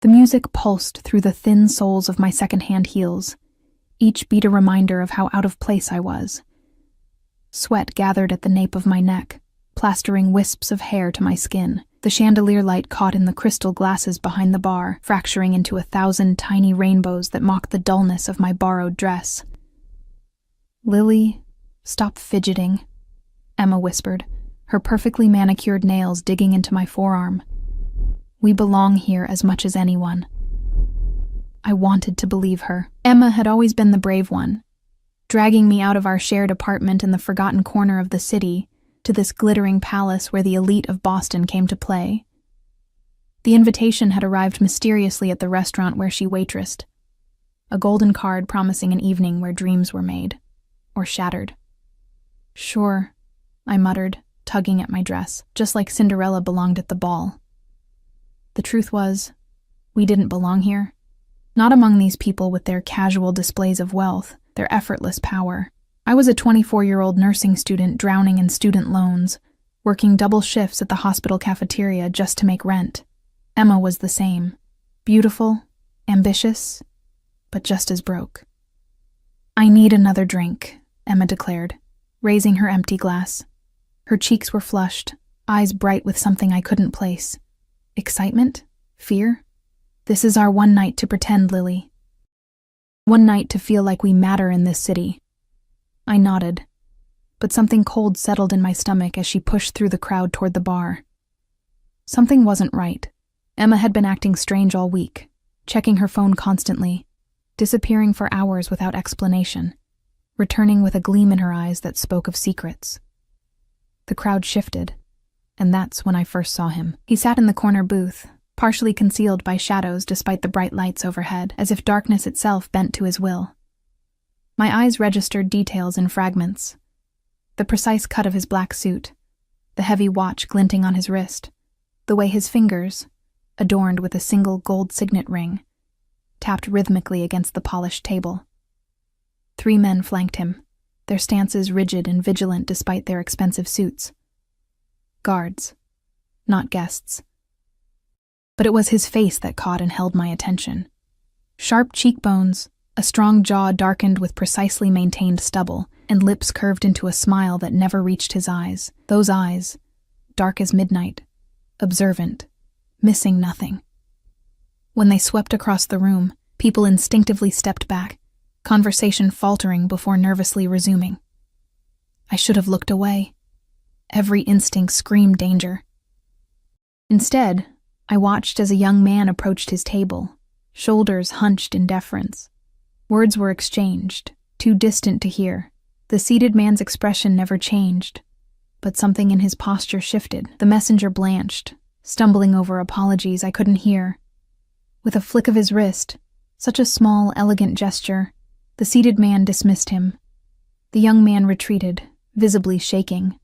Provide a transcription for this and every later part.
The music pulsed through the thin soles of my second-hand heels, each beat a reminder of how out of place I was. Sweat gathered at the nape of my neck, plastering wisps of hair to my skin. The chandelier light caught in the crystal glasses behind the bar, fracturing into 1,000 tiny rainbows that mocked the dullness of my borrowed dress. "Lily, stop fidgeting," Emma whispered, her perfectly manicured nails digging into my forearm. "We belong here as much as anyone." I wanted to believe her. Emma had always been the brave one, dragging me out of our shared apartment in the forgotten corner of the city to this glittering palace where the elite of Boston came to play. The invitation had arrived mysteriously at the restaurant where she waitressed, a golden card promising an evening where dreams were made, or shattered. "Sure," I muttered, tugging at my dress, just like Cinderella belonged at the ball. The truth was, we didn't belong here. Not among these people with their casual displays of wealth, their effortless power. I was a 24-year-old nursing student drowning in student loans, working double shifts at the hospital cafeteria just to make rent. Emma was the same. Beautiful, ambitious, but just as broke. "I need another drink," Emma declared, raising her empty glass. Her cheeks were flushed, eyes bright with something I couldn't place. Excitement? Fear? "This is our one night to pretend, Lily. One night to feel like we matter in this city." I nodded, but something cold settled in my stomach as she pushed through the crowd toward the bar. Something wasn't right. Emma had been acting strange all week, checking her phone constantly, disappearing for hours without explanation, returning with a gleam in her eyes that spoke of secrets. The crowd shifted, and that's when I first saw him. He sat in the corner booth, partially concealed by shadows despite the bright lights overhead, as if darkness itself bent to his will. My eyes registered details in fragments. The precise cut of his black suit, the heavy watch glinting on his wrist, the way his fingers, adorned with a single gold signet ring, tapped rhythmically against the polished table. 3 men flanked him, their stances rigid and vigilant despite their expensive suits. Guards, not guests. But it was his face that caught and held my attention. Sharp cheekbones, a strong jaw darkened with precisely maintained stubble, and lips curved into a smile that never reached his eyes. Those eyes, dark as midnight, observant, missing nothing. When they swept across the room, people instinctively stepped back, conversation faltering before nervously resuming. I should have looked away. Every instinct screamed danger. Instead, I watched as a young man approached his table, shoulders hunched in deference. Words were exchanged, too distant to hear. The seated man's expression never changed, but something in his posture shifted. The messenger blanched, stumbling over apologies I couldn't hear. With a flick of his wrist, such a small, elegant gesture, the seated man dismissed him. The young man retreated, visibly shaking.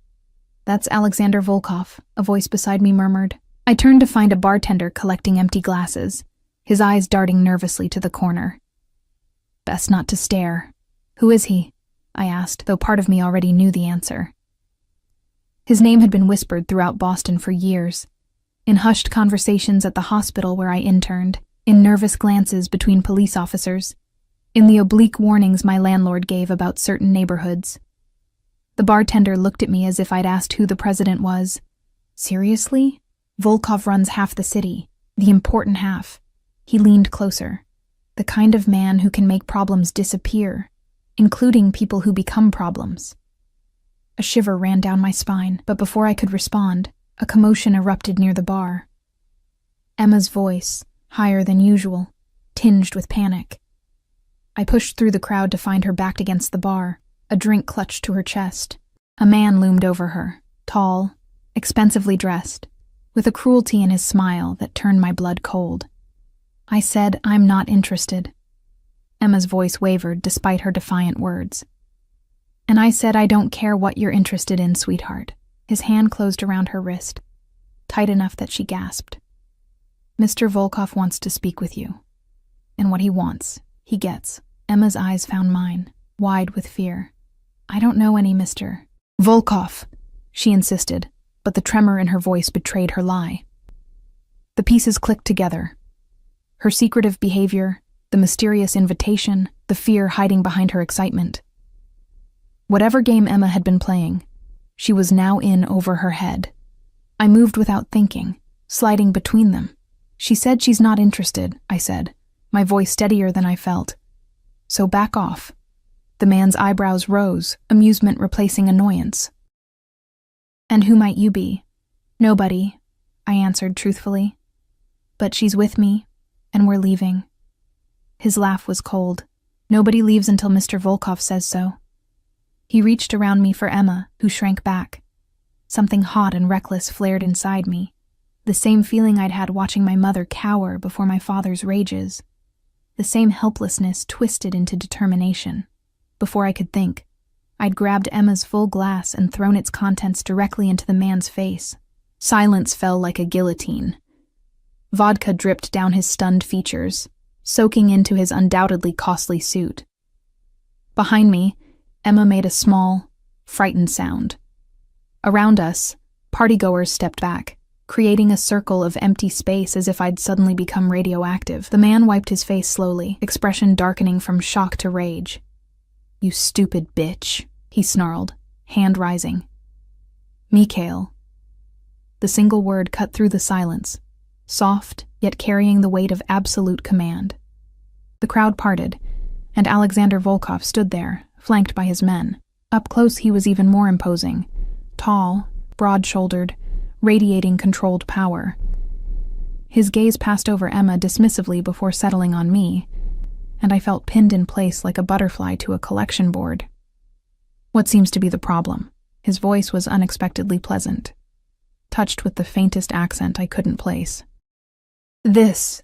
"That's Alexander Volkov," a voice beside me murmured. I turned to find a bartender collecting empty glasses, his eyes darting nervously to the corner. "Best not to stare." "Who is he?" I asked, though part of me already knew the answer. His name had been whispered throughout Boston for years, in hushed conversations at the hospital where I interned, in nervous glances between police officers, in the oblique warnings my landlord gave about certain neighborhoods. The bartender looked at me as if I'd asked who the president was. Seriously? Volkov runs half the city, the important half. He leaned closer. The kind of man who can make problems disappear, including people who become problems. A shiver ran down my spine, but before I could respond, a commotion erupted near the bar. Emma's voice, higher than usual, tinged with panic. I pushed through the crowd to find her backed against the bar, a drink clutched to her chest. A man loomed over her, tall, expensively dressed, with a cruelty in his smile that turned my blood cold. I said, "I'm not interested." Emma's voice wavered despite her defiant words. And I said, "I don't care what you're interested in, sweetheart." His hand closed around her wrist, tight enough that she gasped. "Mr. Volkov wants to speak with you. And what he wants, he gets." Emma's eyes found mine, wide with fear. "I don't know any Mr. Volkov," she insisted, but the tremor in her voice betrayed her lie. The pieces clicked together. Her secretive behavior, the mysterious invitation, the fear hiding behind her excitement. Whatever game Emma had been playing, she was now in over her head. I moved without thinking, sliding between them. She said she's not interested, I said, my voice steadier than I felt. So back off. The man's eyebrows rose, amusement replacing annoyance. And who might you be? Nobody, I answered truthfully. But she's with me, and we're leaving. His laugh was cold. Nobody leaves until Mr. Volkov says so. He reached around me for Emma, who shrank back. Something hot and reckless flared inside me, the same feeling I'd had watching my mother cower before my father's rages. The same helplessness twisted into determination. Before I could think, I'd grabbed Emma's full glass and thrown its contents directly into the man's face. Silence fell like a guillotine. Vodka dripped down his stunned features, soaking into his undoubtedly costly suit. Behind me, Emma made a small, frightened sound. Around us, partygoers stepped back, creating a circle of empty space as if I'd suddenly become radioactive. The man wiped his face slowly, expression darkening from shock to rage. "You stupid bitch," he snarled, hand rising. "Mikhail." The single word cut through the silence, soft, yet carrying the weight of absolute command. The crowd parted, and Alexander Volkov stood there, flanked by his men. Up close he was even more imposing, tall, broad-shouldered, radiating controlled power. His gaze passed over Emma dismissively before settling on me, and I felt pinned in place like a butterfly to a collection board. "What seems to be the problem?" His voice was unexpectedly pleasant, touched with the faintest accent I couldn't place. "This."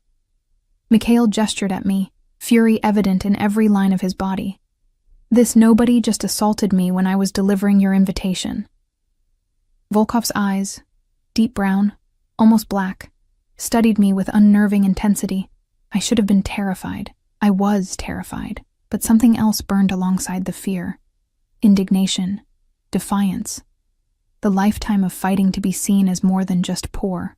Mikhail gestured at me, fury evident in every line of his body. "This nobody just assaulted me when I was delivering your invitation." Volkov's eyes, deep brown, almost black, studied me with unnerving intensity. I should have been terrified. I was terrified, but something else burned alongside the fear. Indignation, defiance. The lifetime of fighting to be seen as more than just poor,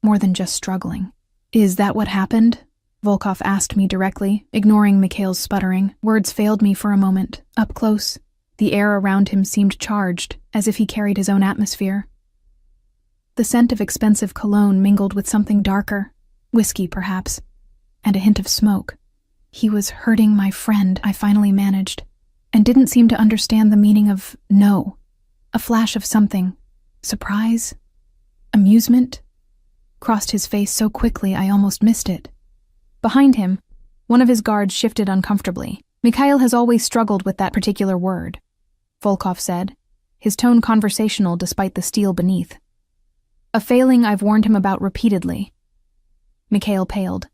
more than just struggling. "Is that what happened?" Volkov asked me directly, ignoring Mikhail's sputtering. Words failed me for a moment. Up close, the air around him seemed charged, as if he carried his own atmosphere. The scent of expensive cologne mingled with something darker, whiskey perhaps, and a hint of smoke. He was hurting my friend, I finally managed, and didn't seem to understand the meaning of no. A flash of something, surprise, amusement, crossed his face so quickly I almost missed it. Behind him, one of his guards shifted uncomfortably. "Mikhail has always struggled with that particular word," Volkov said, his tone conversational despite the steel beneath. "A failing I've warned him about repeatedly." Mikhail paled.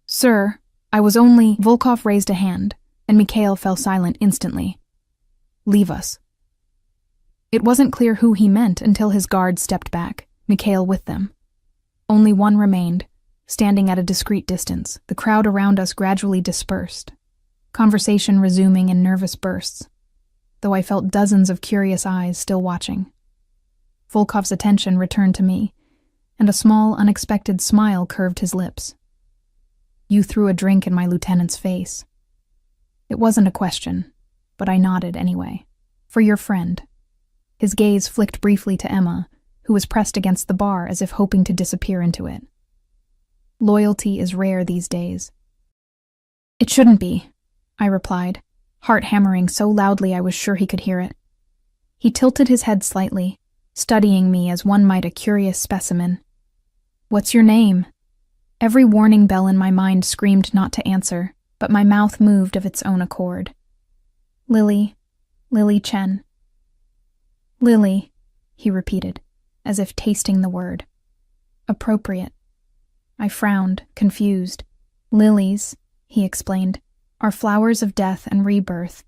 "Sir, I was only—" Volkov raised a hand, and Mikhail fell silent instantly. "Leave us." It wasn't clear who he meant until his guards stepped back, Mikhail with them. Only one remained, standing at a discreet distance. The crowd around us gradually dispersed, conversation resuming in nervous bursts, though I felt dozens of curious eyes still watching. Volkov's attention returned to me, and a small, unexpected smile curved his lips. "You threw a drink in my lieutenant's face." It wasn't a question, but I nodded anyway. "For your friend." His gaze flicked briefly to Emma, who was pressed against the bar as if hoping to disappear into it. Loyalty is rare these days. "It shouldn't be," I replied, heart hammering so loudly I was sure he could hear it. He tilted his head slightly, studying me as one might a curious specimen. "What's your name?" Every warning bell in my mind screamed not to answer, but my mouth moved of its own accord. Lily Chen." "Lily," he repeated, as if tasting the word. "Appropriate." I frowned, confused. "Lilies," he explained, "are flowers of death and rebirth.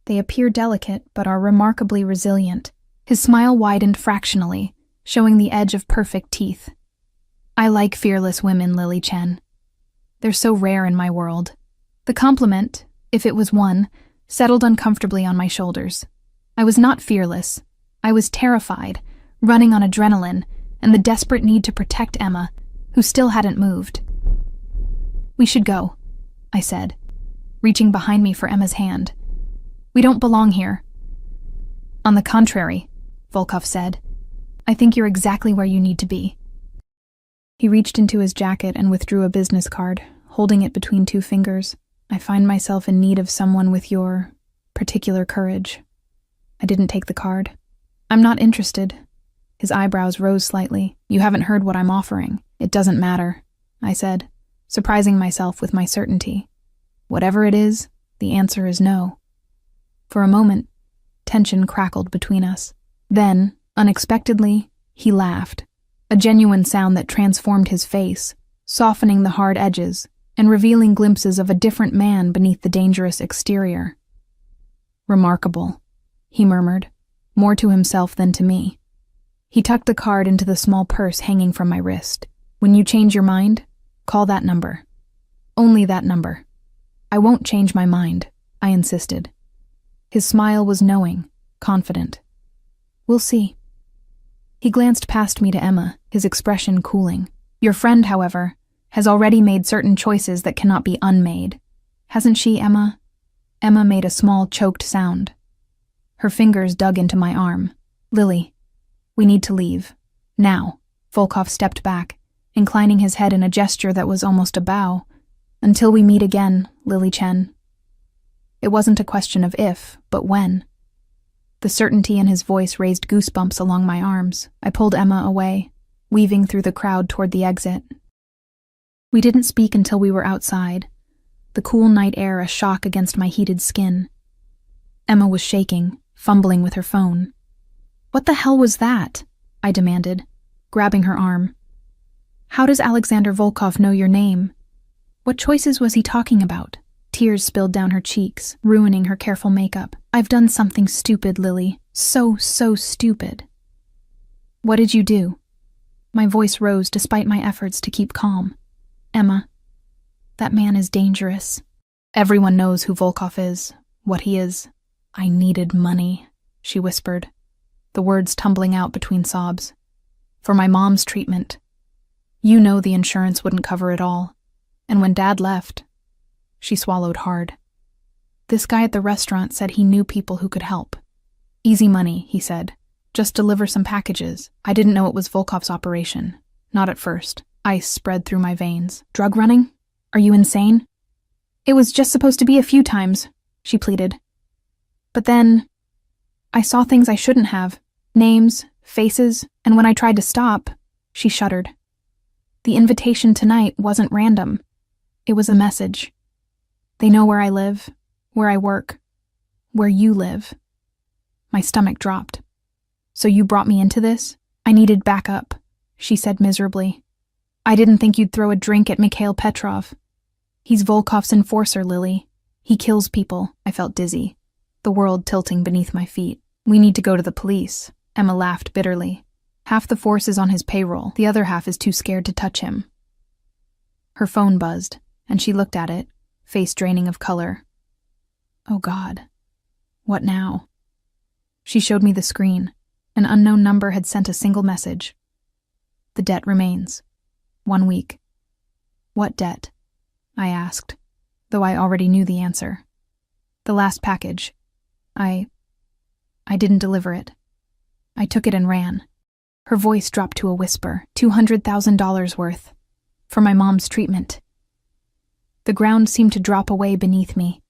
They appear delicate, but are remarkably resilient." His smile widened fractionally, showing the edge of perfect teeth. "I like fearless women, Lily Chen. They're so rare in my world." The compliment, if it was one, settled uncomfortably on my shoulders. I was not fearless. I was terrified, running on adrenaline, and the desperate need to protect Emma, who still hadn't moved. We should go, I said, reaching behind me for Emma's hand. We don't belong here. On the contrary, Volkov said. I think you're exactly where you need to be. He reached into his jacket and withdrew a business card, holding it between two fingers. I find myself in need of someone with your particular courage. I didn't take the card. I'm not interested. His eyebrows rose slightly. You haven't heard what I'm offering. It doesn't matter, I said, surprising myself with my certainty. Whatever it is, the answer is no. For a moment, tension crackled between us. Then, unexpectedly, he laughed, a genuine sound that transformed his face, softening the hard edges and revealing glimpses of a different man beneath the dangerous exterior. Remarkable, he murmured, more to himself than to me. He tucked the card into the small purse hanging from my wrist. When you change your mind, call that number. Only that number. I won't change my mind, I insisted. His smile was knowing, confident. We'll see. He glanced past me to Emma, his expression cooling. Your friend, however, has already made certain choices that cannot be unmade. Hasn't she, Emma? Emma made a small, choked sound. Her fingers dug into my arm. Lily, we need to leave. Now. Volkov stepped back, inclining his head in a gesture that was almost a bow. Until we meet again, Lily Chen. It wasn't a question of if, but when. The certainty in his voice raised goosebumps along my arms. I pulled Emma away, weaving through the crowd toward the exit. We didn't speak until we were outside, the cool night air a shock against my heated skin. Emma was shaking, fumbling with her phone. What the hell was that? I demanded, grabbing her arm. How does Alexander Volkov know your name? What choices was he talking about? Tears spilled down her cheeks, ruining her careful makeup. I've done something stupid, Lily. So stupid. What did you do? My voice rose despite my efforts to keep calm. Emma, that man is dangerous. Everyone knows who Volkov is, what he is. I needed money, she whispered, the words tumbling out between sobs. For my mom's treatment. You know the insurance wouldn't cover it all. And when Dad left, she swallowed hard. This guy at the restaurant said he knew people who could help. Easy money, he said. Just deliver some packages. I didn't know it was Volkov's operation. Not at first. Ice spread through my veins. Drug running? Are you insane? It was just supposed to be a few times, she pleaded. But then, I saw things I shouldn't have. Names, faces, and when I tried to stop, she shuddered. The invitation tonight wasn't random. It was a message. They know where I live, where I work, where you live. My stomach dropped. So you brought me into this? I needed backup, she said miserably. I didn't think you'd throw a drink at Mikhail Petrov. He's Volkov's enforcer, Lily. He kills people. I felt dizzy, the world tilting beneath my feet. We need to go to the police, Emma laughed bitterly. Half the force is on his payroll, the other half is too scared to touch him. Her phone buzzed, and she looked at it, face draining of color. Oh God. What now? She showed me the screen. An unknown number had sent a single message. The debt remains. 1 week. What debt? I asked, though I already knew the answer. The last package. I didn't deliver it. I took it and ran. Her voice dropped to a whisper. $200,000 worth. For my mom's treatment. The ground seemed to drop away beneath me.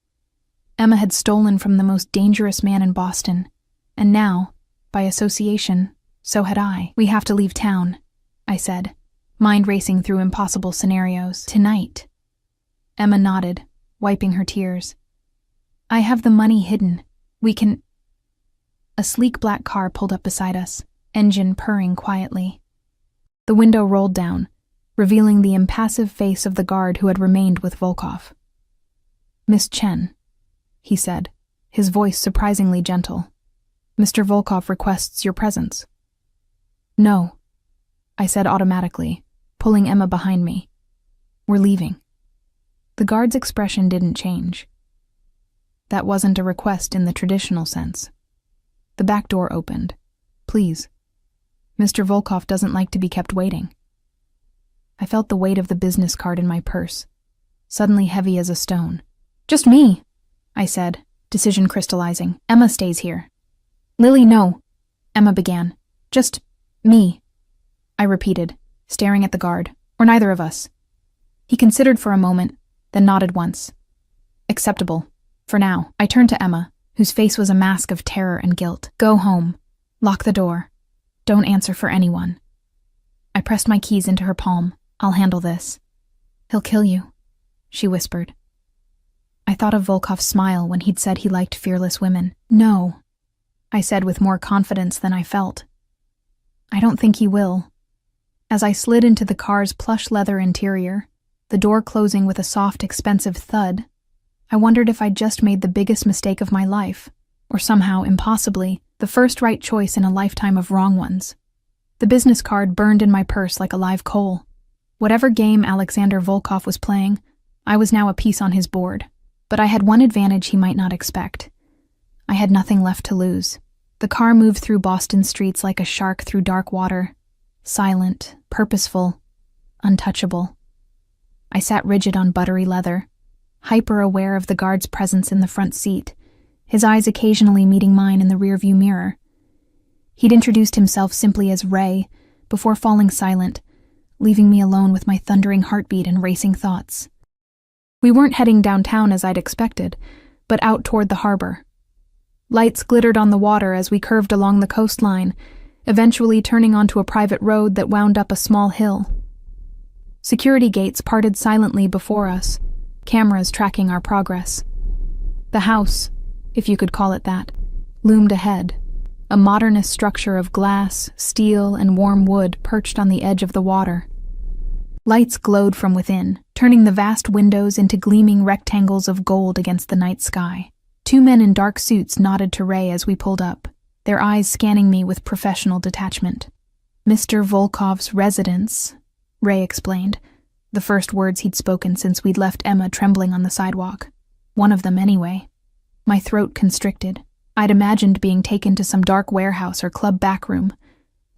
Emma had stolen from the most dangerous man in Boston, and now, by association, so had I. We have to leave town, I said, mind racing through impossible scenarios. Tonight. Emma nodded, wiping her tears. I have the money hidden. We can... A sleek black car pulled up beside us, engine purring quietly. The window rolled down, revealing the impassive face of the guard who had remained with Volkov. Miss Chen, he said, his voice surprisingly gentle. Mr. Volkov requests your presence. No, I said automatically, pulling Emma behind me. We're leaving. The guard's expression didn't change. That wasn't a request in the traditional sense. The back door opened. Please. Mr. Volkov doesn't like to be kept waiting. I felt the weight of the business card in my purse. suddenly heavy as a stone. "Just me," I said, decision crystallizing. "Emma stays here." "Lily, no," Emma began. "Just me," I repeated, staring at the guard. "Or neither of us." He considered for a moment, then nodded once. "Acceptable. For now." I turned to Emma, whose face was a mask of terror and guilt. "Go home. Lock the door. Don't answer for anyone." I pressed my keys into her palm. "I'll handle this." "He'll kill you," she whispered. I thought of Volkov's smile when he'd said he liked fearless women. "No," I said with more confidence than I felt. "I don't think he will." As I slid into the car's plush leather interior, the door closing with a soft, expensive thud, I wondered if I'd just made the biggest mistake of my life, or somehow, impossibly, the first right choice in a lifetime of wrong ones. The business card burned in my purse like a live coal. Whatever game Alexander Volkov was playing, I was now a piece on his board. But I had one advantage he might not expect. I had nothing left to lose. The car moved through Boston streets like a shark through dark water, silent, purposeful, untouchable. I sat rigid on buttery leather, hyper-aware of the guard's presence in the front seat, his eyes occasionally meeting mine in the rearview mirror. He'd introduced himself simply as Ray, before falling silent, leaving me alone with my thundering heartbeat and racing thoughts. We weren't heading downtown as I'd expected, but out toward the harbor. Lights glittered on the water as we curved along the coastline, eventually turning onto a private road that wound up a small hill. Security gates parted silently before us, cameras tracking our progress. The house, if you could call it that, loomed ahead, a modernist structure of glass, steel, and warm wood perched on the edge of the water. Lights glowed from within, turning the vast windows into gleaming rectangles of gold against the night sky. Two men in dark suits nodded to Ray as we pulled up, their eyes scanning me with professional detachment. "Mr. Volkov's residence," Ray explained, the first words he'd spoken since we'd left Emma trembling on the sidewalk. One of them, anyway. My throat constricted. I'd imagined being taken to some dark warehouse or club backroom,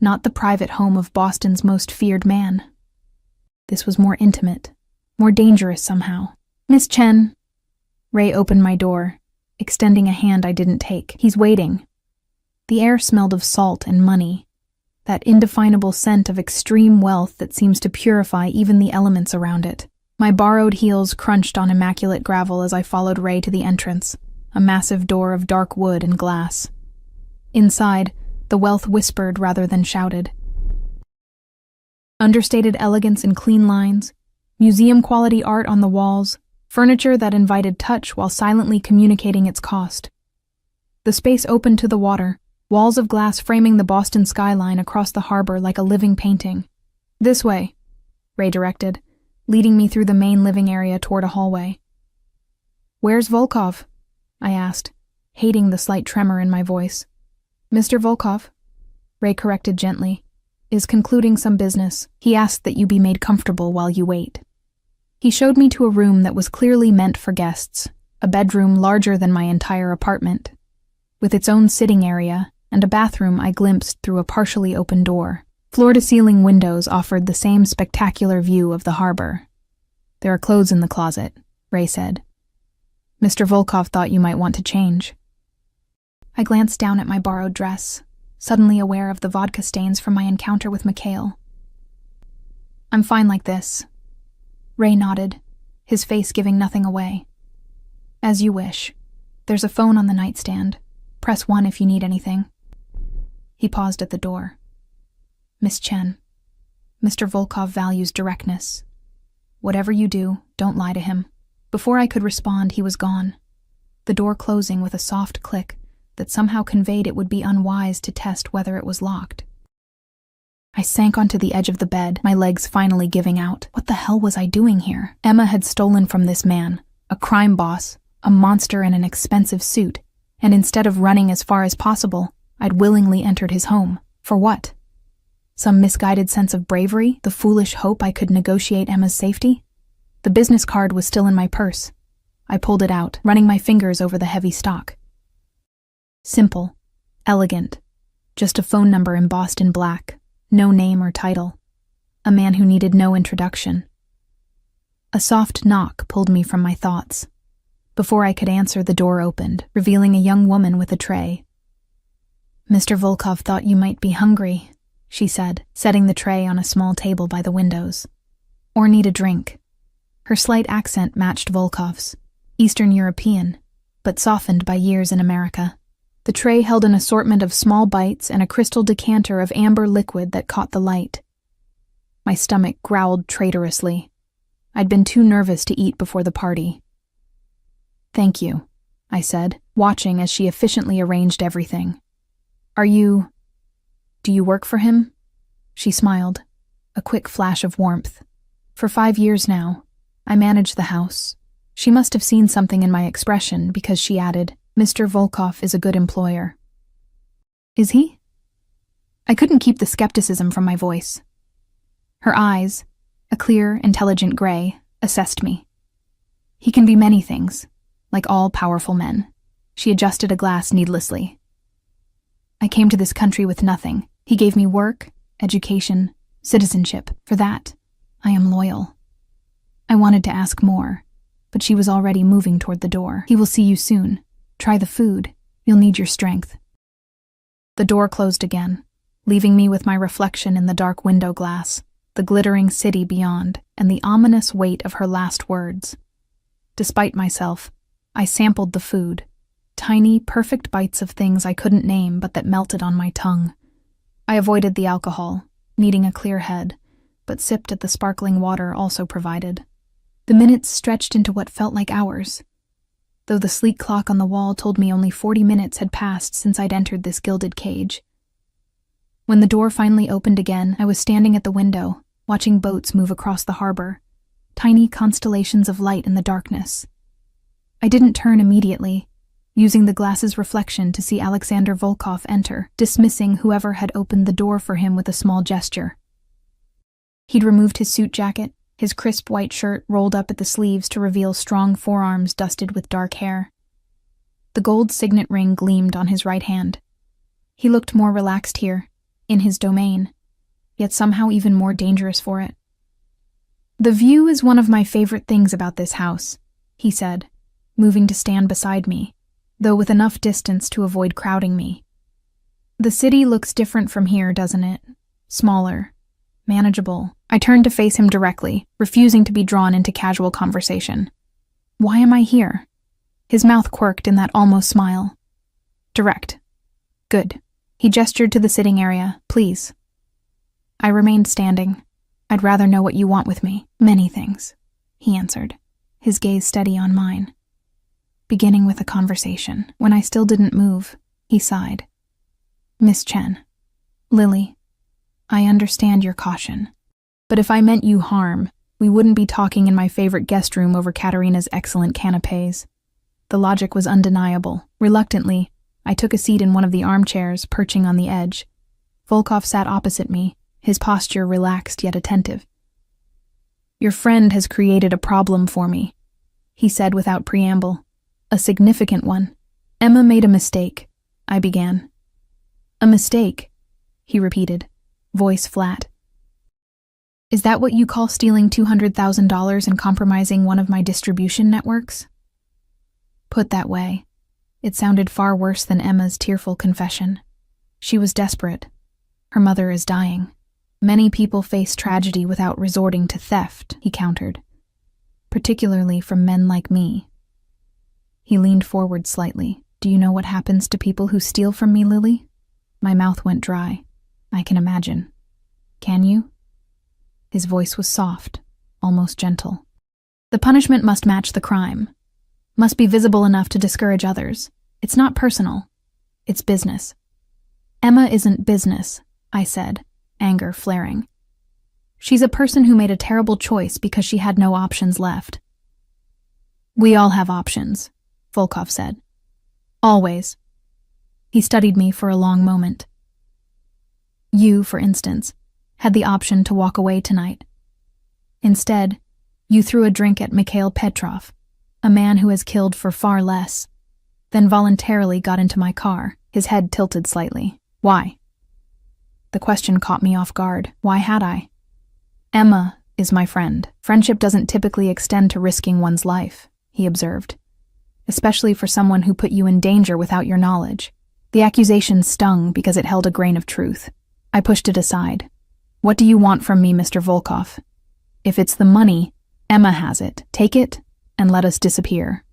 not the private home of Boston's most feared man. This was more intimate, more dangerous somehow. "Miss Chen." Ray opened my door, extending a hand I didn't take. "He's waiting." The air smelled of salt and money, that indefinable scent of extreme wealth that seems to purify even the elements around it. My borrowed heels crunched on immaculate gravel as I followed Ray to the entrance, a massive door of dark wood and glass. Inside, the wealth whispered rather than shouted. Understated elegance in clean lines, museum-quality art on the walls, furniture that invited touch while silently communicating its cost. The space opened to the water, walls of glass framing the Boston skyline across the harbor like a living painting. "This way," Ray directed, leading me through the main living area toward a hallway. "Where's Volkov?" I asked, hating the slight tremor in my voice. "Mr. Volkov," Ray corrected gently, "is concluding some business. He asked that you be made comfortable while you wait." He showed me to a room that was clearly meant for guests, a bedroom larger than my entire apartment, with its own sitting area and a bathroom I glimpsed through a partially open door. Floor-to-ceiling windows offered the same spectacular view of the harbor. "There are clothes in the closet," Ray said. "Mr. Volkov thought you might want to change." I glanced down at my borrowed dress, suddenly aware of the vodka stains from my encounter with Mikhail. "I'm fine like this." Ray nodded, his face giving nothing away. "As you wish. There's a phone on the nightstand. Press 1 if you need anything." He paused at the door. "Miss Chen, Mr. Volkov values directness. Whatever you do, don't lie to him." Before I could respond, he was gone, the door closing with a soft click that somehow conveyed it would be unwise to test whether it was locked. I sank onto the edge of the bed, my legs finally giving out. What the hell was I doing here? Emma had stolen from this man, a crime boss, a monster in an expensive suit, and instead of running as far as possible, I'd willingly entered his home. For what? Some misguided sense of bravery, the foolish hope I could negotiate Emma's safety? The business card was still in my purse. I pulled it out, running my fingers over the heavy stock. Simple, elegant, just a phone number embossed in black, no name or title. A man who needed no introduction. A soft knock pulled me from my thoughts. Before I could answer, the door opened, revealing a young woman with a tray. "Mr. Volkov thought you might be hungry," she said, setting the tray on a small table by the windows. "Or need a drink." Her slight accent matched Volkov's, Eastern European, but softened by years in America. The tray held an assortment of small bites and a crystal decanter of amber liquid that caught the light. My stomach growled traitorously. I'd been too nervous to eat before the party. "Thank you," I said, watching as she efficiently arranged everything. Do you work for him?" She smiled, a quick flash of warmth. "For 5 years now. I manage the house." She must have seen something in my expression because she added, "Mr. Volkov is a good employer." "Is he?" I couldn't keep the skepticism from my voice. Her eyes, a clear, intelligent gray, assessed me. "He can be many things, like all powerful men." She adjusted a glass needlessly. "I came to this country with nothing. He gave me work, education, citizenship. For that, I am loyal." I wanted to ask more, but she was already moving toward the door. "He will see you soon. Try the food. You'll need your strength." The door closed again, leaving me with my reflection in the dark window glass, the glittering city beyond, and the ominous weight of her last words. Despite myself, I sampled the food, tiny, perfect bites of things I couldn't name but that melted on my tongue. I avoided the alcohol, needing a clear head, but sipped at the sparkling water also provided. The minutes stretched into what felt like hours, though the sleek clock on the wall told me only 40 minutes had passed since I'd entered this gilded cage. When the door finally opened again, I was standing at the window, watching boats move across the harbor, tiny constellations of light in the darkness. I didn't turn immediately, using the glass's reflection to see Alexander Volkov enter, dismissing whoever had opened the door for him with a small gesture. He'd removed his suit jacket, his crisp white shirt rolled up at the sleeves to reveal strong forearms dusted with dark hair. The gold signet ring gleamed on his right hand. He looked more relaxed here, in his domain, yet somehow even more dangerous for it. "The view is one of my favorite things about this house," he said, moving to stand beside me, though with enough distance to avoid crowding me. "The city looks different from here, doesn't it? Smaller, manageable." I turned to face him directly, refusing to be drawn into casual conversation. "Why am I here?" His mouth quirked in that almost smile. "Direct." "Good." He gestured to the sitting area. "Please." I remained standing. "I'd rather know what you want with me." "Many things," he answered, his gaze steady on mine. Beginning with a conversation. When I still didn't move, he sighed. "Miss Chen, Lily, I understand your caution. But if I meant you harm, we wouldn't be talking in my favorite guest room over Katerina's excellent canapés." The logic was undeniable. Reluctantly, I took a seat in one of the armchairs, perching on the edge. Volkov sat opposite me, his posture relaxed yet attentive. "Your friend has created a problem for me," he said without preamble. "A significant one." "Emma made a mistake," I began. "A mistake," he repeated, voice flat. "Is that what you call stealing $200,000 and compromising one of my distribution networks?" Put that way, it sounded far worse than Emma's tearful confession. She was desperate. Her mother is dying. "Many people face tragedy without resorting to theft," he countered. "Particularly from men like me." He leaned forward slightly. "Do you know what happens to people who steal from me, Lily?" My mouth went dry. "I can imagine." "Can you?" His voice was soft, almost gentle. "The punishment must match the crime. Must be visible enough to discourage others. It's not personal. It's business." "Emma isn't business," I said, anger flaring. "She's a person who made a terrible choice because she had no options left." "We all have options," Volkov said. "Always." He studied me for a long moment. "You, for instance, had the option to walk away tonight. Instead, you threw a drink at Mikhail Petrov, a man who has killed for far less, then voluntarily got into my car." His head tilted slightly. "Why?" The question caught me off guard. Why had I? "Emma is my friend. Friendship doesn't typically extend to risking one's life, he observed, especially for someone who put you in danger without your knowledge. The accusation stung because it held a grain of truth. I pushed it aside. What do you want from me, Mr. Volkov? If it's the money, Emma has it. Take it and let us disappear.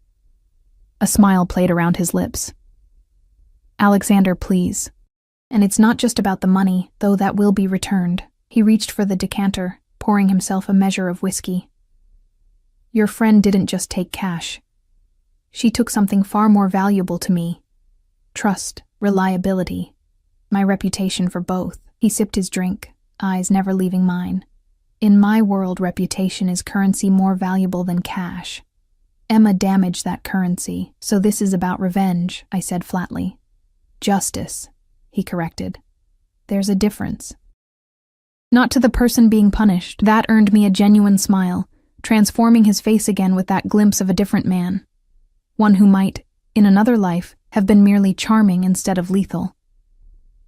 A smile played around his lips. Alexander, please. And it's not just about the money, though that will be returned. He reached for the decanter, pouring himself a measure of whiskey. Your friend didn't just take cash. She took something far more valuable to me. Trust, reliability, my reputation for both. He sipped his drink, eyes never leaving mine. In my world, reputation is currency more valuable than cash. Emma damaged that currency, so this is about revenge, I said flatly. Justice, he corrected. There's a difference. Not to the person being punished. That earned me a genuine smile, transforming his face again with that glimpse of a different man. One who might, in another life, have been merely charming instead of lethal.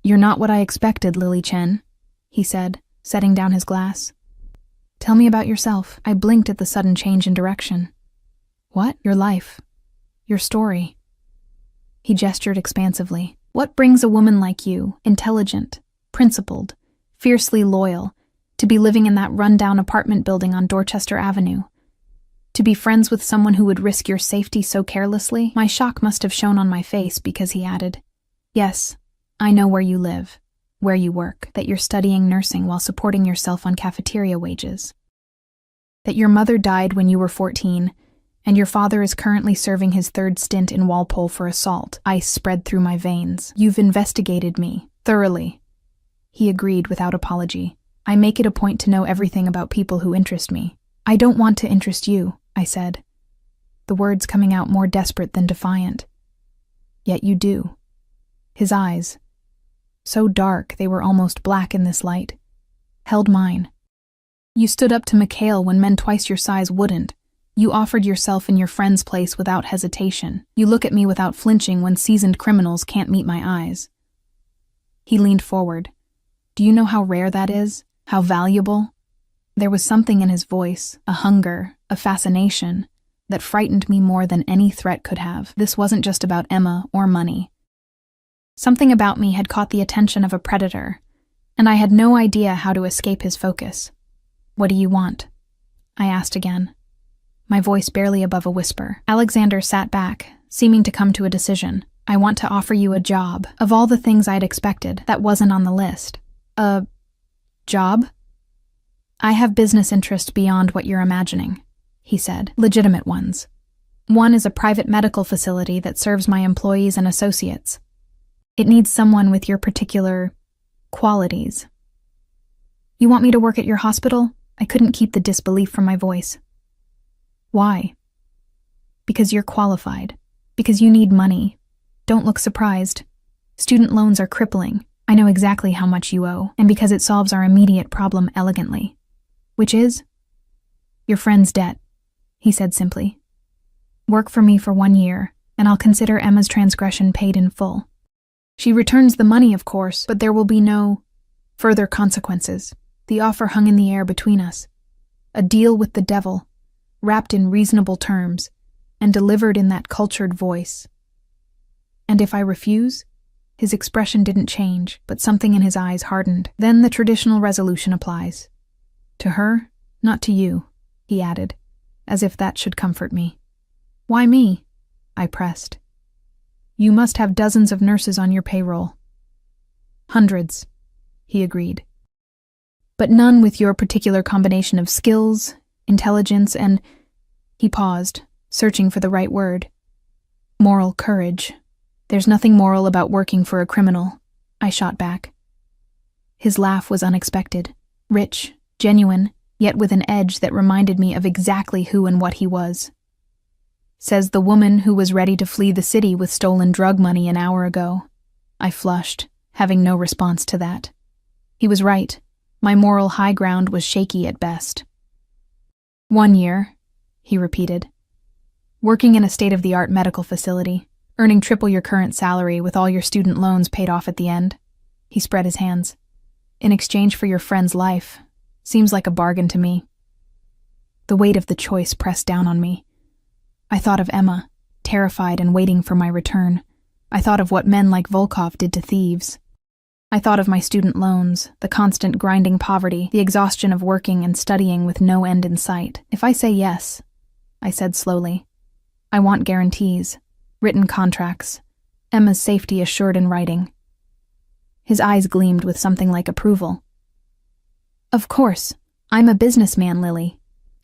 You're not what I expected, Lily Chen, he said, setting down his glass. Tell me about yourself. I blinked at the sudden change in direction. What? Your life. Your story. He gestured expansively. What brings a woman like you, intelligent, principled, fiercely loyal, to be living in that run-down apartment building on Dorchester Avenue? To be friends with someone who would risk your safety so carelessly? My shock must have shown on my face because he added, Yes, I know where you live, where you work, that you're studying nursing while supporting yourself on cafeteria wages. That your mother died when you were 14, and your father is currently serving his third stint in Walpole for assault. Ice spread through my veins. You've investigated me, thoroughly. He agreed without apology. I make it a point to know everything about people who interest me. I don't want to interest you, I said, the words coming out more desperate than defiant. Yet you do. His eyes, so dark they were almost black in this light, held mine. You stood up to Mikhail when men twice your size wouldn't. You offered yourself in your friend's place without hesitation. You look at me without flinching when seasoned criminals can't meet my eyes. He leaned forward. Do you know how rare that is? How valuable? There was something in his voice, a hunger, a fascination, that frightened me more than any threat could have. This wasn't just about Emma or money. Something about me had caught the attention of a predator, and I had no idea how to escape his focus. What do you want? I asked again, my voice barely above a whisper. Alexander sat back, seeming to come to a decision. I want to offer you a job. Of all the things I'd expected, that wasn't on the list. A job? I have business interests beyond what you're imagining, he said. Legitimate ones. One is a private medical facility that serves my employees and associates. It needs someone with your particular qualities. You want me to work at your hospital? I couldn't keep the disbelief from my voice. Why? Because you're qualified. Because you need money. Don't look surprised. Student loans are crippling. I know exactly how much you owe, and because it solves our immediate problem elegantly. Which is? Your friend's debt, he said simply. Work for me for 1 year, and I'll consider Emma's transgression paid in full. She returns the money, of course, but there will be no further consequences. The offer hung in the air between us. A deal with the devil, wrapped in reasonable terms, and delivered in that cultured voice. And if I refuse? His expression didn't change, but something in his eyes hardened. Then the traditional resolution applies. To her, not to you, he added, as if that should comfort me. Why me? I pressed. You must have dozens of nurses on your payroll. Hundreds, he agreed. But none with your particular combination of skills, intelligence, and... He paused, searching for the right word. Moral courage. There's nothing moral about working for a criminal, I shot back. His laugh was unexpected, rich, genuine, yet with an edge that reminded me of exactly who and what he was. Says the woman who was ready to flee the city with stolen drug money an hour ago. I flushed, having no response to that. He was right. My moral high ground was shaky at best. 1 year, he repeated. Working in a state-of-the-art medical facility, earning triple your current salary with all your student loans paid off at the end. He spread his hands. In exchange for your friend's life. Seems like a bargain to me. The weight of the choice pressed down on me. I thought of Emma, terrified and waiting for my return. I thought of what men like Volkov did to thieves. I thought of my student loans, the constant grinding poverty, the exhaustion of working and studying with no end in sight. If I say yes, I said slowly, I want guarantees, written contracts, Emma's safety assured in writing. His eyes gleamed with something like approval. Of course, I'm a businessman, Lily.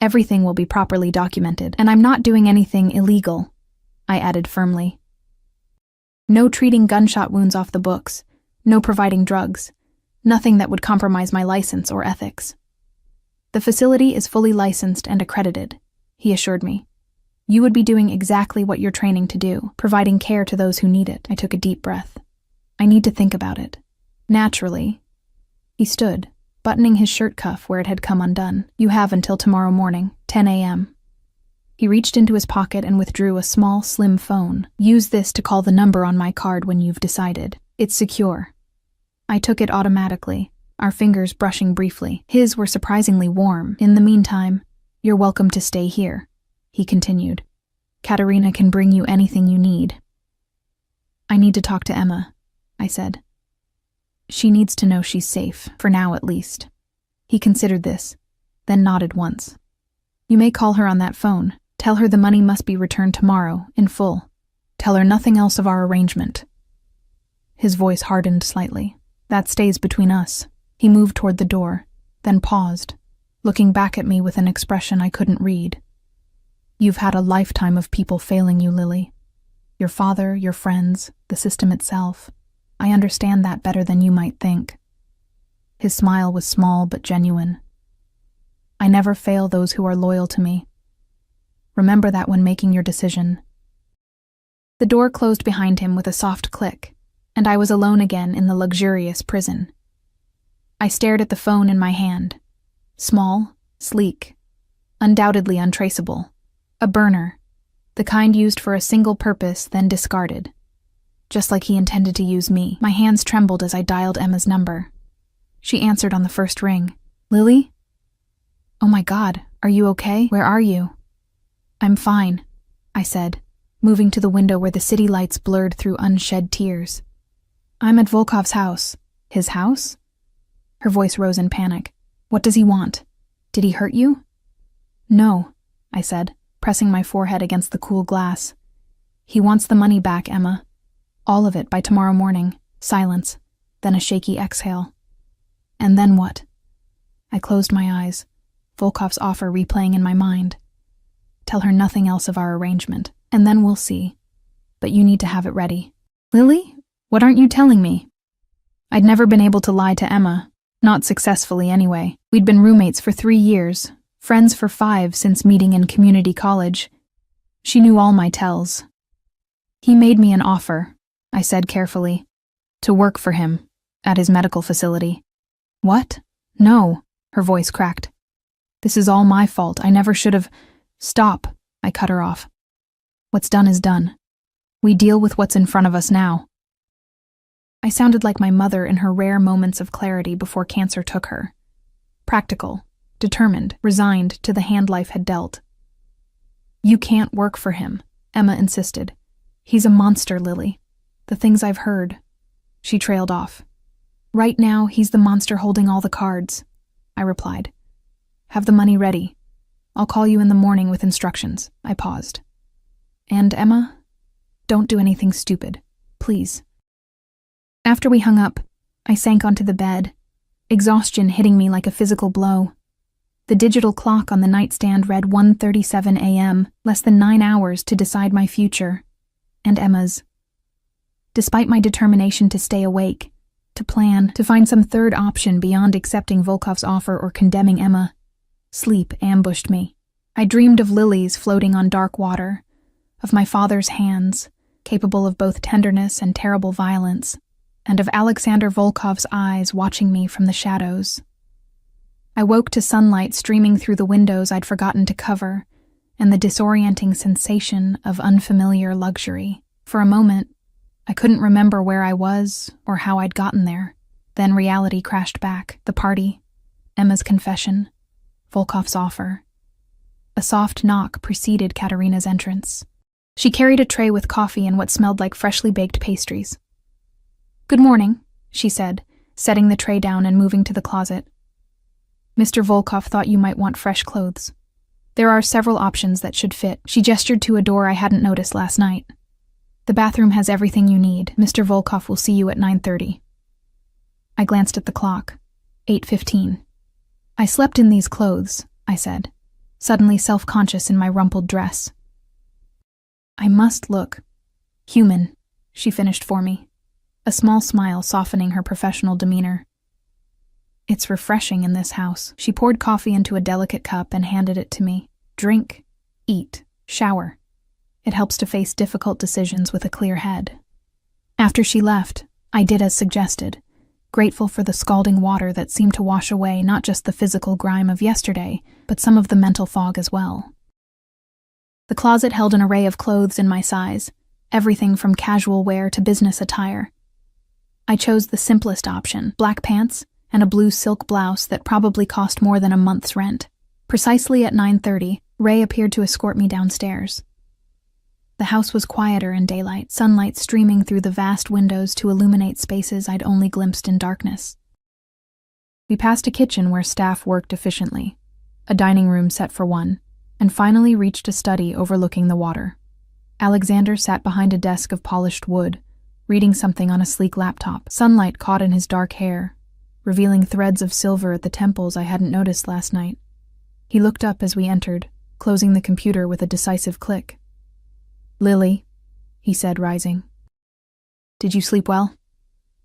Everything will be properly documented, and I'm not doing anything illegal, I added firmly. No treating gunshot wounds off the books, no providing drugs, nothing that would compromise my license or ethics. The facility is fully licensed and accredited, he assured me. You would be doing exactly what you're training to do, providing care to those who need it. I took a deep breath. I need to think about it. Naturally. He stood, buttoning his shirt cuff where it had come undone. You have until tomorrow morning, 10 a.m. He reached into his pocket and withdrew a small, slim phone. Use this to call the number on my card when you've decided. It's secure. I took it automatically, our fingers brushing briefly. His were surprisingly warm. In the meantime, you're welcome to stay here, he continued. Katerina can bring you anything you need. I need to talk to Emma, I said. She needs to know she's safe, for now at least. He considered this, then nodded once. You may call her on that phone. Tell her the money must be returned tomorrow, in full. Tell her nothing else of our arrangement. His voice hardened slightly. That stays between us. He moved toward the door, then paused, looking back at me with an expression I couldn't read. You've had a lifetime of people failing you, Lily. Your father, your friends, the system itself. I understand that better than you might think. His smile was small but genuine. I never fail those who are loyal to me. Remember that when making your decision. The door closed behind him with a soft click, and I was alone again in the luxurious prison. I stared at the phone in my hand. Small, sleek, undoubtedly untraceable. A burner, the kind used for a single purpose, then discarded. Just like he intended to use me. My hands trembled as I dialed Emma's number. She answered on the first ring. Lily? Oh my God, are you okay? Where are you? I'm fine, I said, moving to the window where the city lights blurred through unshed tears. I'm at Volkov's house. His house? Her voice rose in panic. What does he want? Did he hurt you? No, I said, pressing my forehead against the cool glass. He wants the money back, Emma. All of it by tomorrow morning. Silence, then a shaky exhale. And then what? I closed my eyes, Volkov's offer replaying in my mind. Tell her nothing else of our arrangement, and then we'll see. But you need to have it ready. Lily? What aren't you telling me? I'd never been able to lie to Emma, not successfully anyway. We'd been roommates for 3 years, friends for 5 since meeting in community college. She knew all my tells. He made me an offer, I said carefully, to work for him, at his medical facility. What? No, her voice cracked. This is all my fault. I never should have. Stop, I cut her off. What's done is done. We deal with what's in front of us now. I sounded like my mother in her rare moments of clarity before cancer took her. Practical, determined, resigned to the hand life had dealt. You can't work for him, Emma insisted. He's a monster, Lily. The things I've heard. She trailed off. Right now, he's the monster holding all the cards, I replied. Have the money ready. I'll call you in the morning with instructions. I paused. And Emma, don't do anything stupid, please. After we hung up, I sank onto the bed, exhaustion hitting me like a physical blow. The digital clock on the nightstand read 1:37 a.m., less than 9 hours to decide my future, and Emma's. Despite my determination to stay awake, to plan, to find some third option beyond accepting Volkov's offer or condemning Emma, sleep ambushed me. I dreamed of lilies floating on dark water, of my father's hands, capable of both tenderness and terrible violence, and of Alexander Volkov's eyes watching me from the shadows. I woke to sunlight streaming through the windows I'd forgotten to cover, and the disorienting sensation of unfamiliar luxury. For a moment, I couldn't remember where I was or how I'd gotten there. Then reality crashed back. The party, Emma's confession, Volkov's offer. A soft knock preceded Katerina's entrance. She carried a tray with coffee and what smelled like freshly baked pastries. "Good morning," she said, setting the tray down and moving to the closet. "Mr. Volkov thought you might want fresh clothes. There are several options that should fit." She gestured to a door I hadn't noticed last night. "The bathroom has everything you need. Mr. Volkov will see you at 9:30. I glanced at the clock. 8:15. "I slept in these clothes," I said, suddenly self-conscious in my rumpled dress. "I must look human," she finished for me, a small smile softening her professional demeanor. "It's refreshing in this house." She poured coffee into a delicate cup and handed it to me. "Drink, eat, shower. It helps to face difficult decisions with a clear head." After she left, I did as suggested, grateful for the scalding water that seemed to wash away not just the physical grime of yesterday, but some of the mental fog as well. The closet held an array of clothes in my size, everything from casual wear to business attire. I chose the simplest option, black pants and a blue silk blouse that probably cost more than a month's rent. Precisely at 9:30, Ray appeared to escort me downstairs. The house was quieter in daylight, sunlight streaming through the vast windows to illuminate spaces I'd only glimpsed in darkness. We passed a kitchen where staff worked efficiently, a dining room set for one, and finally reached a study overlooking the water. Alexander sat behind a desk of polished wood, reading something on a sleek laptop. Sunlight caught in his dark hair, revealing threads of silver at the temples I hadn't noticed last night. He looked up as we entered, closing the computer with a decisive click. "Lily," he said, rising. "Did you sleep well?"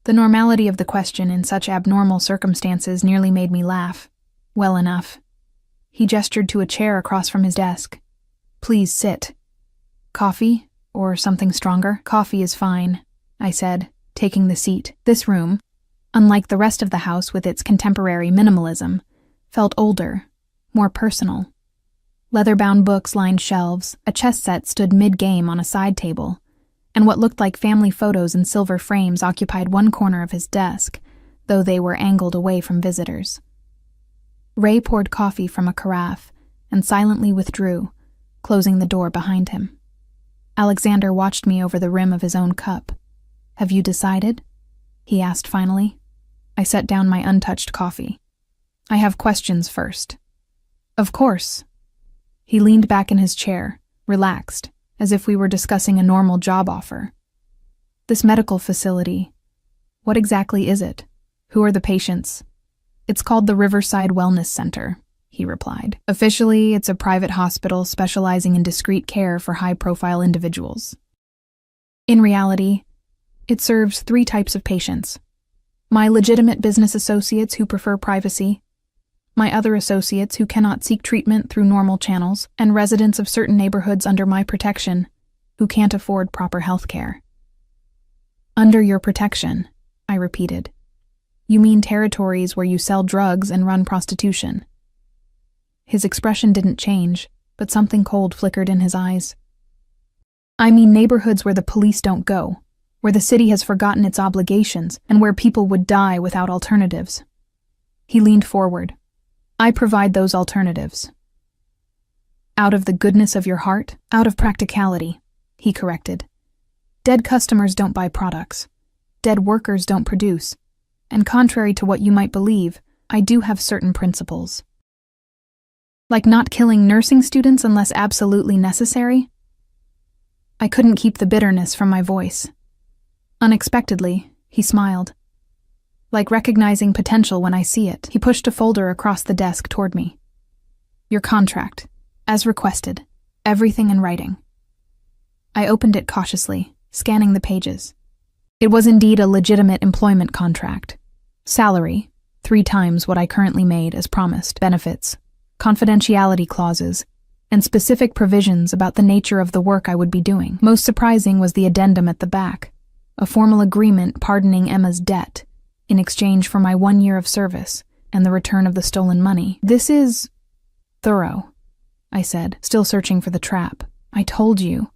The normality of the question in such abnormal circumstances nearly made me laugh. "Well enough." He gestured to a chair across from his desk. "Please sit. Coffee, or something stronger?" "Coffee is fine," I said, taking the seat. This room, unlike the rest of the house with its contemporary minimalism, felt older, more personal. Leather-bound books lined shelves, a chess set stood mid-game on a side table, and what looked like family photos in silver frames occupied one corner of his desk, though they were angled away from visitors. Ray poured coffee from a carafe and silently withdrew, closing the door behind him. Alexander watched me over the rim of his own cup. "Have you decided?" he asked finally. I set down my untouched coffee. "I have questions first." "Of course." He leaned back in his chair, relaxed, as if we were discussing a normal job offer. "This medical facility, what exactly is it? Who are the patients?" "It's called the Riverside Wellness Center," he replied. "Officially, it's a private hospital specializing in discreet care for high-profile individuals. In reality, it serves 3 types of patients: my legitimate business associates who prefer privacy, my other associates who cannot seek treatment through normal channels, and residents of certain neighborhoods under my protection who can't afford proper health care." "Under your protection," I repeated. "You mean territories where you sell drugs and run prostitution?" His expression didn't change, but something cold flickered in his eyes. "I mean neighborhoods where the police don't go, where the city has forgotten its obligations, and where people would die without alternatives." He leaned forward. "I provide those alternatives." "Out of the goodness of your heart?" "Out of practicality," he corrected. "Dead customers don't buy products. Dead workers don't produce. And contrary to what you might believe, I do have certain principles. Like not killing nursing students unless absolutely necessary?" I couldn't keep the bitterness from my voice. Unexpectedly, he smiled. "Like recognizing potential when I see it." He pushed a folder across the desk toward me. "Your contract, as requested, everything in writing." I opened it cautiously, scanning the pages. It was indeed a legitimate employment contract. Salary, 3 times what I currently made as promised, benefits, confidentiality clauses, and specific provisions about the nature of the work I would be doing. Most surprising was the addendum at the back, a formal agreement pardoning Emma's debt, in exchange for my 1 year of service and the return of the stolen money. "This is thorough," I said, still searching for the trap. "I told you,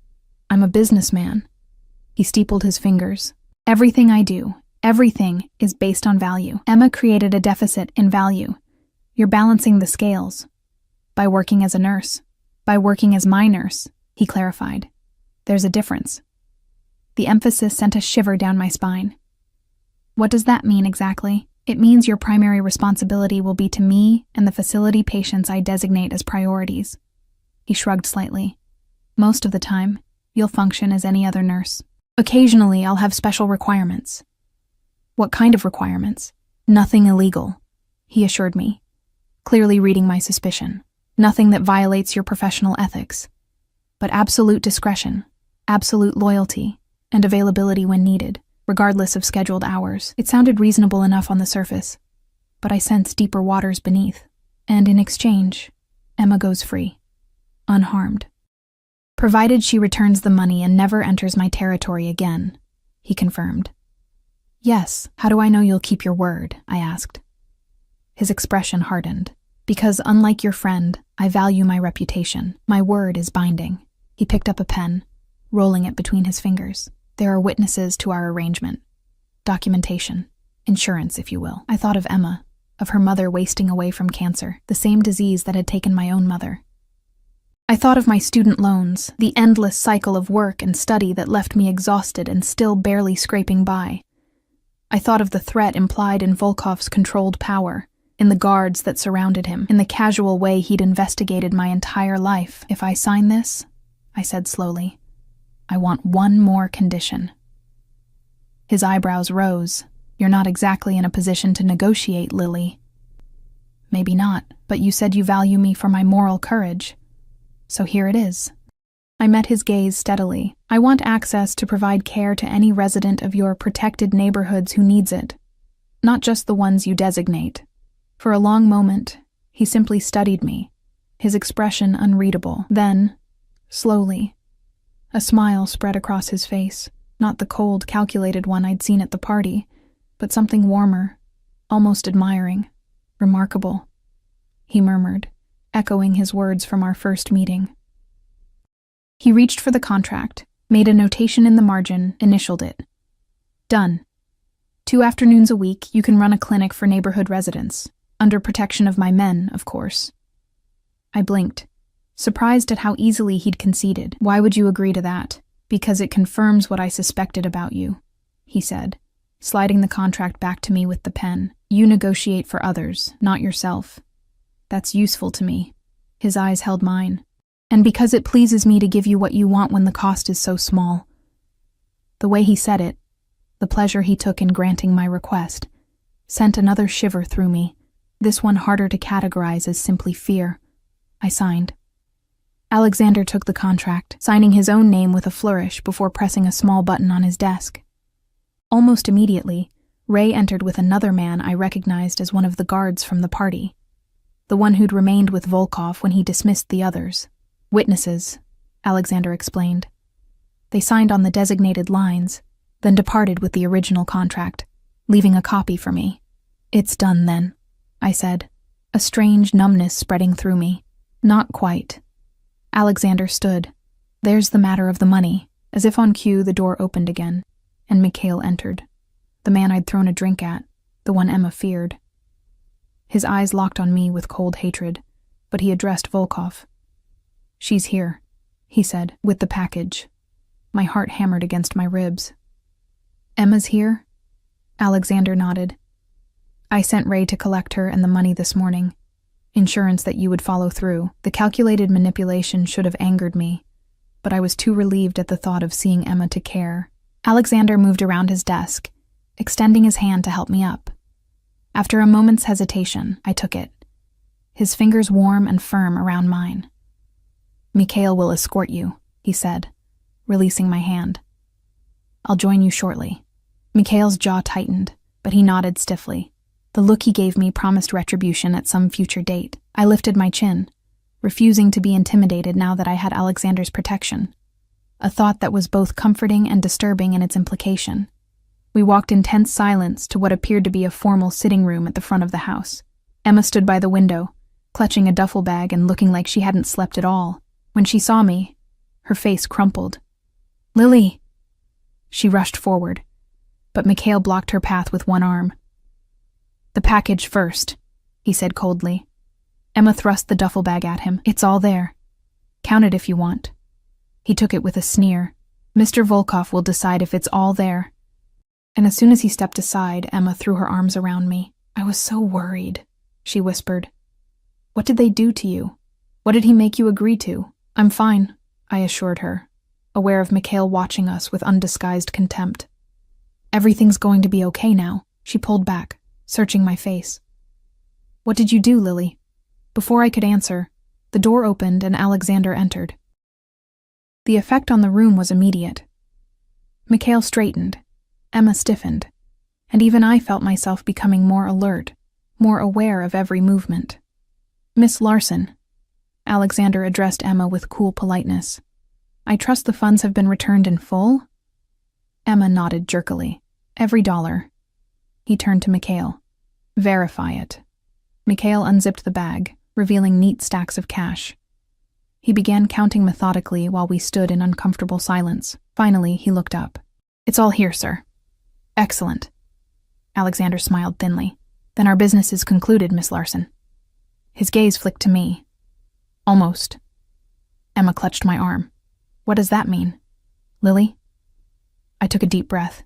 I'm a businessman." He steepled his fingers. "Everything I do, everything is based on value. Emma created a deficit in value. You're balancing the scales by working as a nurse." By working as my nurse, he clarified. There's a difference. The emphasis sent a shiver down my spine. What does that mean exactly? It means your primary responsibility will be to me and the facility patients I designate as priorities. He shrugged slightly. Most of the time, you'll function as any other nurse. Occasionally, I'll have special requirements. What kind of requirements? Nothing illegal, he assured me, clearly reading my suspicion. Nothing that violates your professional ethics. But absolute discretion, absolute loyalty, and availability when needed, regardless of scheduled hours. It sounded reasonable enough on the surface, but I sensed deeper waters beneath. And in exchange, Emma goes free, unharmed. Provided she returns the money and never enters my territory again, he confirmed. Yes, how do I know you'll keep your word? I asked. His expression hardened. Because unlike your friend, I value my reputation. My word is binding. He picked up a pen, rolling it between his fingers. There are witnesses to our arrangement. Documentation. Insurance, if you will. I thought of Emma, of her mother wasting away from cancer, the same disease that had taken my own mother. I thought of my student loans, the endless cycle of work and study that left me exhausted and still barely scraping by. I thought of the threat implied in Volkov's controlled power, in the guards that surrounded him, in the casual way he'd investigated my entire life. If I sign this, I said slowly, I want one more condition. His eyebrows rose. You're not exactly in a position to negotiate, Lily. Maybe not, but you said you value me for my moral courage. So here it is. I met his gaze steadily. I want access to provide care to any resident of your protected neighborhoods who needs it, not just the ones you designate. For a long moment, he simply studied me, his expression unreadable. Then, slowly, a smile spread across his face, not the cold, calculated one I'd seen at the party, but something warmer, almost admiring, remarkable. He murmured, echoing his words from our first meeting. He reached for the contract, made a notation in the margin, initialed it. Done. 2 afternoons a week, you can run a clinic for neighborhood residents. Under protection of my men, of course. I blinked, surprised at how easily he'd conceded. Why would you agree to that? Because it confirms what I suspected about you, he said, sliding the contract back to me with the pen. You negotiate for others, not yourself. That's useful to me. His eyes held mine. And because it pleases me to give you what you want when the cost is so small. The way he said it, the pleasure he took in granting my request, sent another shiver through me. This one harder to categorize as simply fear. I signed. Alexander took the contract, signing his own name with a flourish before pressing a small button on his desk. Almost immediately, Ray entered with another man I recognized as one of the guards from the party, the one who'd remained with Volkov when he dismissed the others. Witnesses, Alexander explained. They signed on the designated lines, then departed with the original contract, leaving a copy for me. It's done then, I said, a strange numbness spreading through me. Not quite. Alexander stood. There's the matter of the money. As if on cue, the door opened again, and Mikhail entered. The man I'd thrown a drink at, the one Emma feared. His eyes locked on me with cold hatred, but he addressed Volkov. She's here, he said, with the package. My heart hammered against my ribs. Emma's here? Alexander nodded. I sent Ray to collect her and the money this morning. Insurance that you would follow through. The calculated manipulation should have angered me, but I was too relieved at the thought of seeing Emma to care. Alexander moved around his desk, extending his hand to help me up. After a moment's hesitation, I took it, his fingers warm and firm around mine. Mikhail will escort you, he said, releasing my hand. I'll join you shortly. Mikhail's jaw tightened, but he nodded stiffly. The look he gave me promised retribution at some future date. I lifted my chin, refusing to be intimidated now that I had Alexander's protection, a thought that was both comforting and disturbing in its implication. We walked in tense silence to what appeared to be a formal sitting room at the front of the house. Emma stood by the window, clutching a duffel bag and looking like she hadn't slept at all. When she saw me, her face crumpled. Lily! She rushed forward, but Mikhail blocked her path with one arm. The package first, he said coldly. Emma thrust the duffel bag at him. It's all there. Count it if you want. He took it with a sneer. Mr. Volkov will decide if it's all there. And as soon as he stepped aside, Emma threw her arms around me. I was so worried, she whispered. What did they do to you? What did he make you agree to? I'm fine, I assured her, aware of Mikhail watching us with undisguised contempt. Everything's going to be okay now. She pulled back, searching my face. What did you do, Lily? Before I could answer, the door opened and Alexander entered. The effect on the room was immediate. Mikhail straightened, Emma stiffened, and even I felt myself becoming more alert, more aware of every movement. Miss Larson, Alexander addressed Emma with cool politeness. I trust the funds have been returned in full? Emma nodded jerkily. Every dollar. He turned to Mikhail. Verify it. Mikhail unzipped the bag, revealing neat stacks of cash. He began counting methodically while we stood in uncomfortable silence. Finally, he looked up. It's all here, sir. Excellent. Alexander smiled thinly. Then our business is concluded, Miss Larson. His gaze flicked to me. Almost. Emma clutched my arm. What does that mean? Lily? I took a deep breath.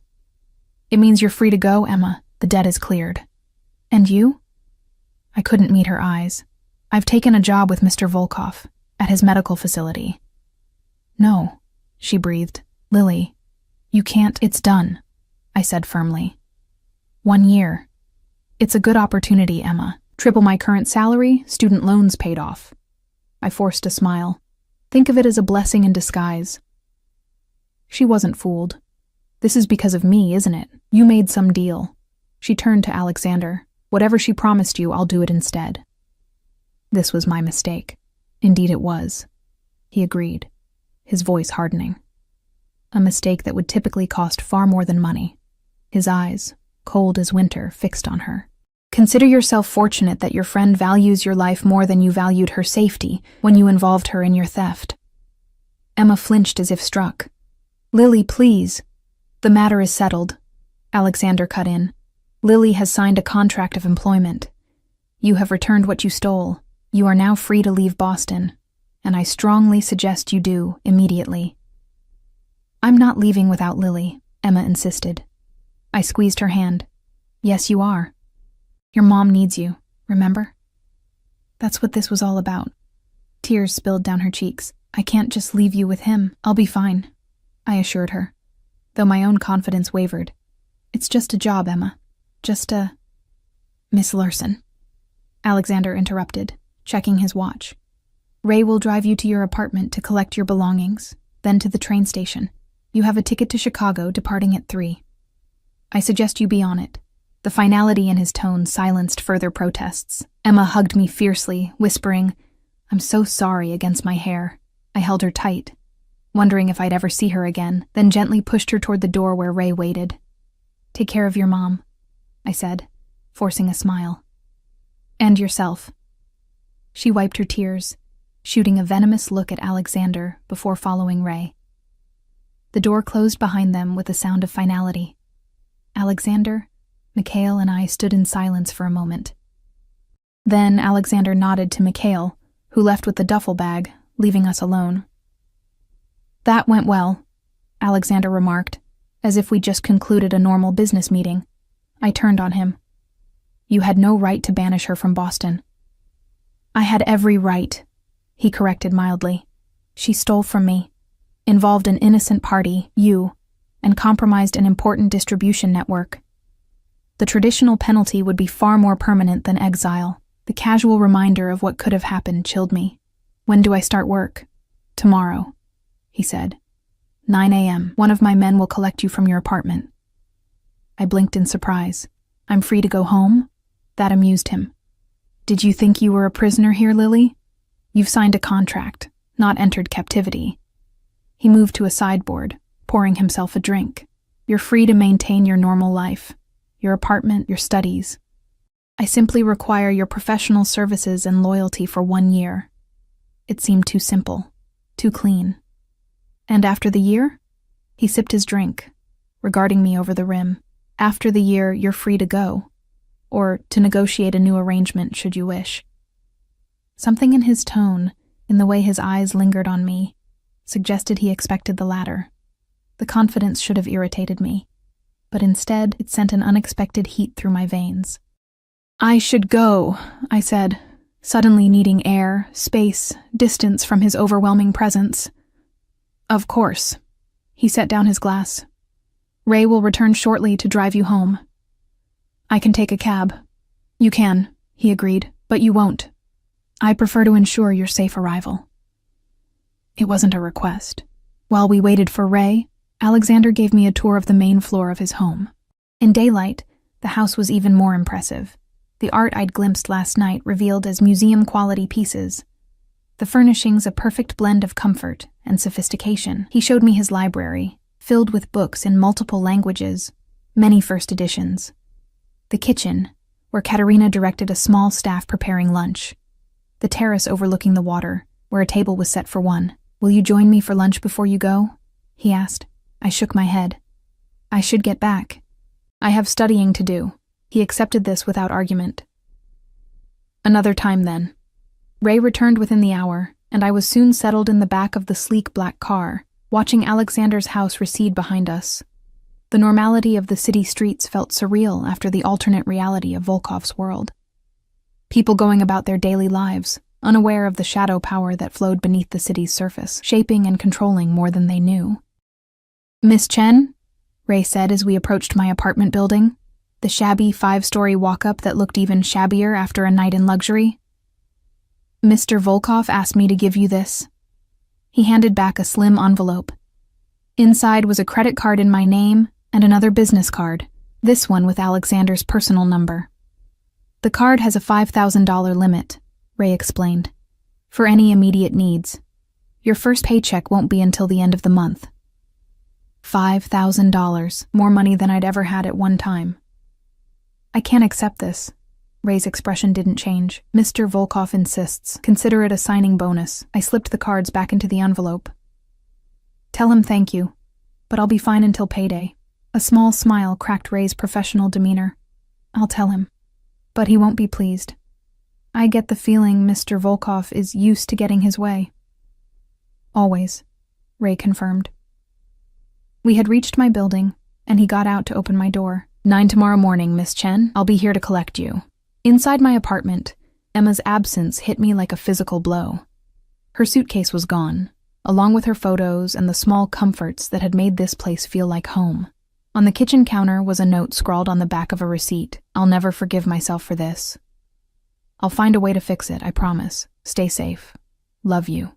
It means you're free to go, Emma. The debt is cleared. And you? I couldn't meet her eyes. I've taken a job with Mr. Volkov at his medical facility. No, she breathed. Lily, you can't. It's done, I said firmly. 1 year. It's a good opportunity, Emma. Triple my current salary, student loans paid off. I forced a smile. Think of it as a blessing in disguise. She wasn't fooled. This is because of me, isn't it? You made some deal. She turned to Alexander. Whatever she promised you, I'll do it instead. This was my mistake. Indeed it was. He agreed, his voice hardening. A mistake that would typically cost far more than money. His eyes, cold as winter, fixed on her. Consider yourself fortunate that your friend values your life more than you valued her safety when you involved her in your theft. Emma flinched as if struck. Lily, please. The matter is settled. Alexander cut in. Lily has signed a contract of employment. You have returned what you stole. You are now free to leave Boston, and I strongly suggest you do immediately. I'm not leaving without Lily, Emma insisted. I squeezed her hand. Yes, you are. Your mom needs you, remember? That's what this was all about. Tears spilled down her cheeks. I can't just leave you with him. I'll be fine, I assured her, though my own confidence wavered. It's just a job, Emma. Just a... Miss Larson, Alexander interrupted, checking his watch. Ray will drive you to your apartment to collect your belongings, then to the train station. You have a ticket to Chicago departing at 3. I suggest you be on it. The finality in his tone silenced further protests. Emma hugged me fiercely, whispering, I'm so sorry, against my hair. I held her tight, wondering if I'd ever see her again, then gently pushed her toward the door where Ray waited. Take care of your mom, I said, forcing a smile. And yourself. She wiped her tears, shooting a venomous look at Alexander before following Ray. The door closed behind them with a sound of finality. Alexander, Mikhail, and I stood in silence for a moment. Then Alexander nodded to Mikhail, who left with the duffel bag, leaving us alone. That went well, Alexander remarked, as if we just concluded a normal business meeting. I turned on him. You had no right to banish her from Boston. I had every right, he corrected mildly. She stole from me, involved an innocent party, you, and compromised an important distribution network. The traditional penalty would be far more permanent than exile. The casual reminder of what could have happened chilled me. When do I start work? Tomorrow, he said. 9 a.m. One of my men will collect you from your apartment. I blinked in surprise. I'm free to go home? That amused him. Did you think you were a prisoner here, Lily? You've signed a contract, not entered captivity. He moved to a sideboard, pouring himself a drink. You're free to maintain your normal life, your apartment, your studies. I simply require your professional services and loyalty for 1 year. It seemed too simple, too clean. And after the year? He sipped his drink, regarding me over the rim. After the year, you're free to go, or to negotiate a new arrangement should you wish. Something in his tone, in the way his eyes lingered on me, suggested he expected the latter. The confidence should have irritated me, but instead it sent an unexpected heat through my veins. "I should go," I said, suddenly needing air, space, distance from his overwhelming presence. "Of course." He set down his glass. "Ray will return shortly to drive you home." "I can take a cab." "You can," he agreed, "but you won't. I prefer to ensure your safe arrival." It wasn't a request. While we waited for Ray, Alexander gave me a tour of the main floor of his home. In daylight, the house was even more impressive. The art I'd glimpsed last night revealed as museum-quality pieces. The furnishings a perfect blend of comfort and sophistication. He showed me his library, filled with books in multiple languages, many first editions. The kitchen, where Katerina directed a small staff preparing lunch. The terrace overlooking the water, where a table was set for one. "Will you join me for lunch before you go?" he asked. I shook my head. "I should get back. I have studying to do." He accepted this without argument. "Another time, then." Ray returned within the hour, and I was soon settled in the back of the sleek black car, watching Alexander's house recede behind us. The normality of the city streets felt surreal after the alternate reality of Volkov's world. People going about their daily lives, unaware of the shadow power that flowed beneath the city's surface, shaping and controlling more than they knew. "Miss Chen?" Ray said as we approached my apartment building, the shabby 5-story walk-up that looked even shabbier after a night in luxury. "Mr. Volkov asked me to give you this." He handed back a slim envelope. Inside was a credit card in my name and another business card, this one with Alexander's personal number. "The card has a $5,000 limit," Ray explained, "for any immediate needs. Your first paycheck won't be until the end of the month." $5,000, more money than I'd ever had at one time. "I can't accept this." Ray's expression didn't change. "Mr. Volkov insists. Consider it a signing bonus." I slipped the cards back into the envelope. "Tell him thank you, but I'll be fine until payday." A small smile cracked Ray's professional demeanor. "I'll tell him, but he won't be pleased. I get the feeling Mr. Volkov is used to getting his way." "Always," Ray confirmed. We had reached my building, and he got out to open my door. "9 tomorrow morning, Miss Chen. I'll be here to collect you." Inside my apartment, Emma's absence hit me like a physical blow. Her suitcase was gone, along with her photos and the small comforts that had made this place feel like home. On the kitchen counter was a note scrawled on the back of a receipt. "I'll never forgive myself for this. I'll find a way to fix it, I promise. Stay safe. Love you."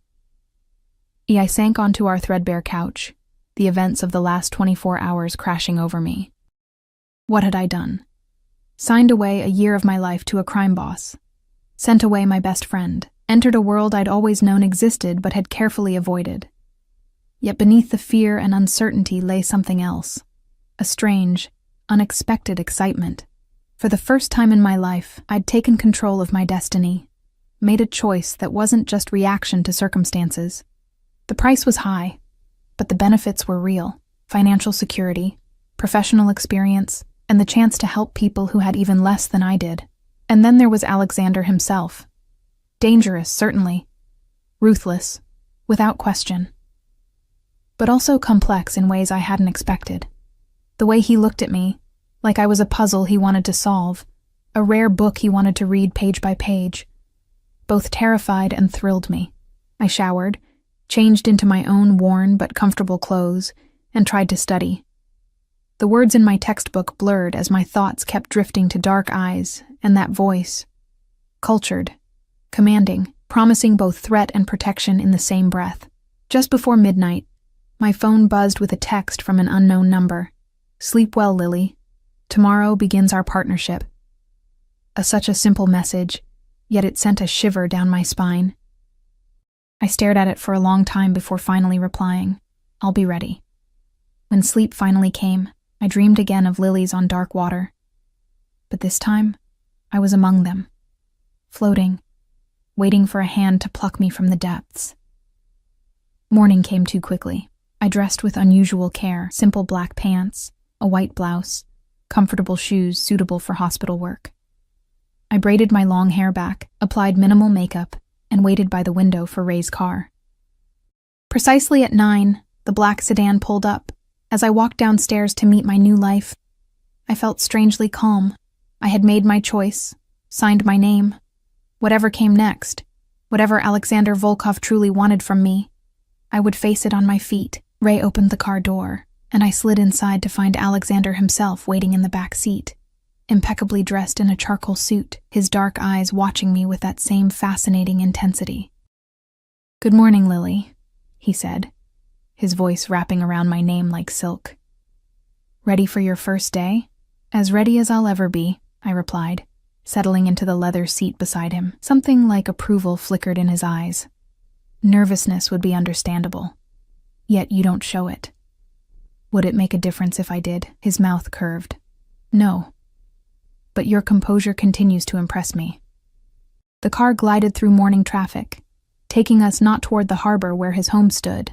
I sank onto our threadbare couch, the events of the last 24 hours crashing over me. What had I done? Signed away a year of my life to a crime boss. Sent away my best friend. Entered a world I'd always known existed but had carefully avoided. Yet beneath the fear and uncertainty lay something else. A strange, unexpected excitement. For the first time in my life, I'd taken control of my destiny. Made a choice that wasn't just reaction to circumstances. The price was high, but the benefits were real. Financial security, professional experience, and the chance to help people who had even less than I did. And then there was Alexander himself. Dangerous, certainly. Ruthless, without question. But also complex in ways I hadn't expected. The way he looked at me, like I was a puzzle he wanted to solve, a rare book he wanted to read page by page, both terrified and thrilled me. I showered, changed into my own worn but comfortable clothes, and tried to study. The words in my textbook blurred as my thoughts kept drifting to dark eyes and that voice. Cultured, commanding, promising both threat and protection in the same breath. Just before midnight, my phone buzzed with a text from an unknown number. "Sleep well, Lily. Tomorrow begins our partnership." Such a simple message, yet it sent a shiver down my spine. I stared at it for a long time before finally replying, "I'll be ready." When sleep finally came, I dreamed again of lilies on dark water. But this time, I was among them, floating, waiting for a hand to pluck me from the depths. Morning came too quickly. I dressed with unusual care, simple black pants, a white blouse, comfortable shoes suitable for hospital work. I braided my long hair back, applied minimal makeup, and waited by the window for Ray's car. Precisely at 9, the black sedan pulled up. As I walked downstairs to meet my new life, I felt strangely calm. I had made my choice, signed my name. Whatever came next, whatever Alexander Volkov truly wanted from me, I would face it on my feet. Ray opened the car door, and I slid inside to find Alexander himself waiting in the back seat, impeccably dressed in a charcoal suit, his dark eyes watching me with that same fascinating intensity. "Good morning, Lily," he said, his voice wrapping around my name like silk. "Ready for your first day?" "As ready as I'll ever be," I replied, settling into the leather seat beside him. Something like approval flickered in his eyes. Nervousness would be understandable, yet you don't show it. Would it make a difference if I did? His mouth curved. "No. But your composure continues to impress me." The car glided through morning traffic, taking us not toward the harbor where his home stood,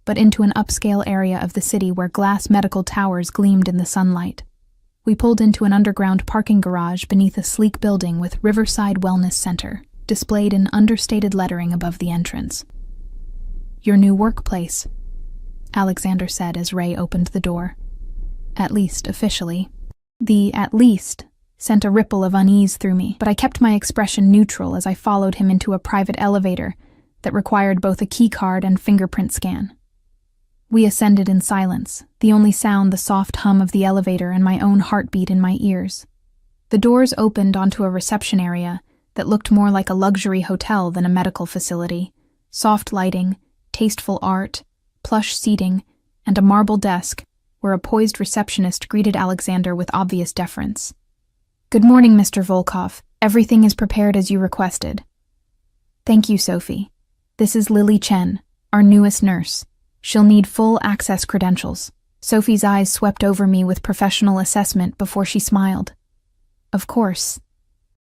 but into an upscale area of the city where glass medical towers gleamed in the sunlight. We pulled into an underground parking garage beneath a sleek building with Riverside Wellness Center, displayed in understated lettering above the entrance. "Your new workplace," Alexander said as Ray opened the door. "At least officially." The "at least" sent a ripple of unease through me, but I kept my expression neutral as I followed him into a private elevator that required both a keycard and fingerprint scan. We ascended in silence, the only sound the soft hum of the elevator and my own heartbeat in my ears. The doors opened onto a reception area that looked more like a luxury hotel than a medical facility. Soft lighting, tasteful art, plush seating, and a marble desk where a poised receptionist greeted Alexander with obvious deference. "Good morning, Mr. Volkov. Everything is prepared as you requested." "Thank you, Sophie. This is Lily Chen, our newest nurse. She'll need full access credentials." Sophie's eyes swept over me with professional assessment before she smiled. "Of course.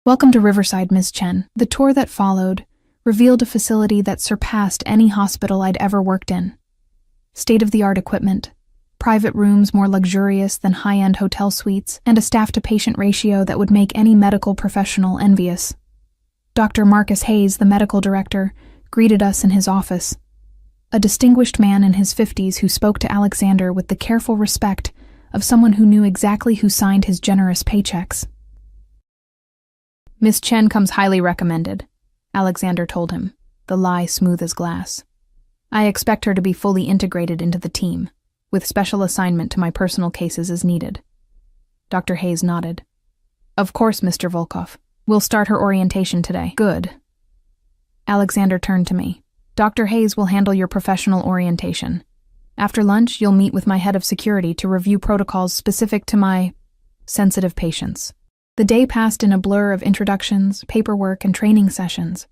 Welcome to Riverside, Ms. Chen." The tour that followed revealed a facility that surpassed any hospital I'd ever worked in. State-of-the-art equipment, private rooms more luxurious than high-end hotel suites, and a staff-to-patient ratio that would make any medical professional envious. Dr. Marcus Hayes, the medical director, greeted us in his office. A distinguished man in his 50s who spoke to Alexander with the careful respect of someone who knew exactly who signed his generous paychecks. "Miss Chen comes highly recommended," Alexander told him, the lie smooth as glass. "I expect her to be fully integrated into the team, with special assignment to my personal cases as needed." Dr. Hayes nodded. "Of course, Mr. Volkov. We'll start her orientation today." "Good." Alexander turned to me. "Dr. Hayes will handle your professional orientation. After lunch, you'll meet with my head of security to review protocols specific to my sensitive patients." The day passed in a blur of introductions, paperwork, and training sessions.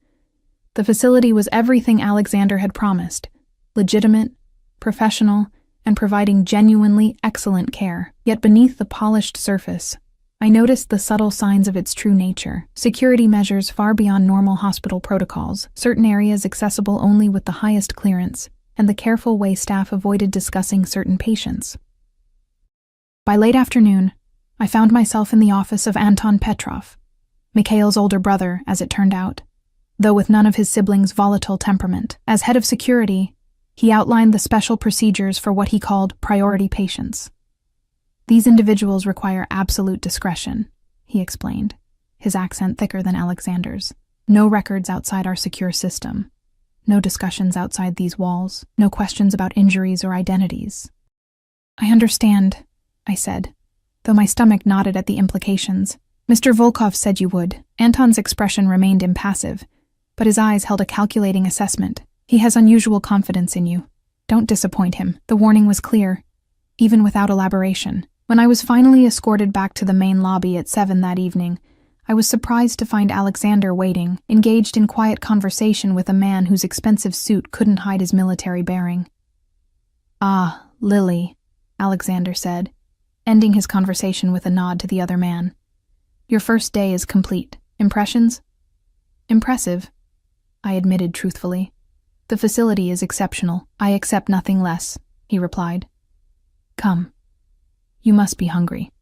The facility was everything Alexander had promised: legitimate, professional, and providing genuinely excellent care. Yet beneath the polished surface, I noticed the subtle signs of its true nature: security measures far beyond normal hospital protocols, certain areas accessible only with the highest clearance, and the careful way staff avoided discussing certain patients. By late afternoon, I found myself in the office of Anton Petrov, Mikhail's older brother, as it turned out, though with none of his siblings' volatile temperament. As head of security, he outlined the special procedures for what he called priority patients. "These individuals require absolute discretion," he explained, his accent thicker than Alexander's. "No records outside our secure system. No discussions outside these walls. No questions about injuries or identities." "I understand," I said, though my stomach nodded at the implications. "Mr. Volkov said you would." Anton's expression remained impassive, but his eyes held a calculating assessment. "He has unusual confidence in you. Don't disappoint him." The warning was clear, even without elaboration. When I was finally escorted back to the main lobby at 7 that evening, I was surprised to find Alexander waiting, engaged in quiet conversation with a man whose expensive suit couldn't hide his military bearing. "Ah, Lily," Alexander said, ending his conversation with a nod to the other man. "Your first day is complete. Impressions?" "Impressive," I admitted truthfully. "The facility is exceptional. I accept nothing less," he replied. "Come. You must be hungry."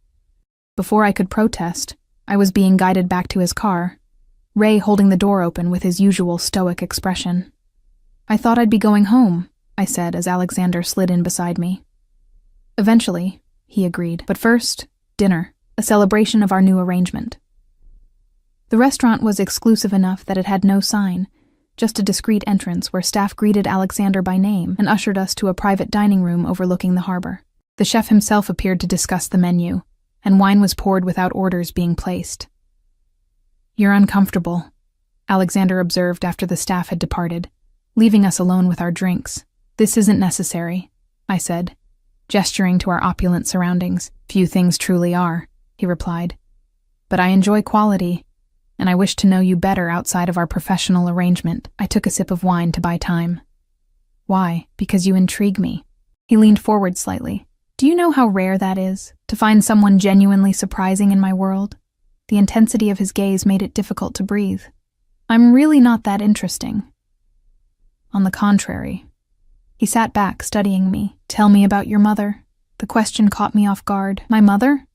Before I could protest, I was being guided back to his car, Ray holding the door open with his usual stoic expression. "I thought I'd be going home," I said as Alexander slid in beside me. "Eventually," he agreed, "but first, dinner, a celebration of our new arrangement." The restaurant was exclusive enough that it had no sign, just a discreet entrance where staff greeted Alexander by name and ushered us to a private dining room overlooking the harbor. The chef himself appeared to discuss the menu, and wine was poured without orders being placed. "You're uncomfortable," Alexander observed after the staff had departed, leaving us alone with our drinks. "This isn't necessary," I said, gesturing to our opulent surroundings. "Few things truly are," he replied. "But I enjoy quality, and I wish to know you better outside of our professional arrangement." I took a sip of wine to buy time. "Why? Because you intrigue me." He leaned forward slightly. "Do you know how rare that is, to find someone genuinely surprising in my world?" The intensity of his gaze made it difficult to breathe. "I'm really not that interesting." "On the contrary." He sat back, studying me. "Tell me about your mother." The question caught me off guard. "My mother?"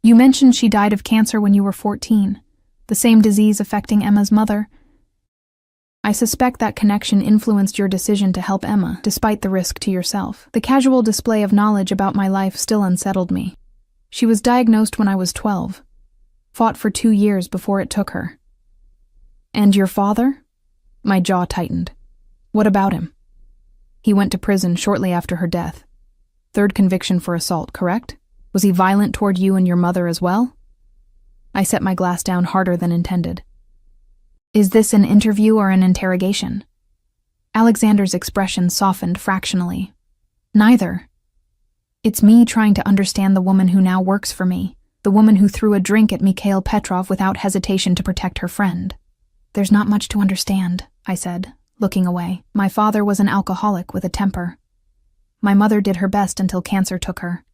"You mentioned she died of cancer when you were 14, the same disease affecting Emma's mother. I suspect that connection influenced your decision to help Emma, despite the risk to yourself. The casual display of knowledge about my life still unsettled me. She was diagnosed when I was 12, fought for 2 years before it took her." "And your father?" My jaw tightened. "What about him?" "He went to prison shortly after her death. 3rd conviction for assault, correct? Was he violent toward you and your mother as well?" I set my glass down harder than intended. "Is this an interview or an interrogation?" Alexander's expression softened fractionally. "Neither. It's me trying to understand the woman who now works for me, the woman who threw a drink at Mikhail Petrov without hesitation to protect her friend." "There's not much to understand," I said, looking away. "My father was an alcoholic with a temper. My mother did her best until cancer took her.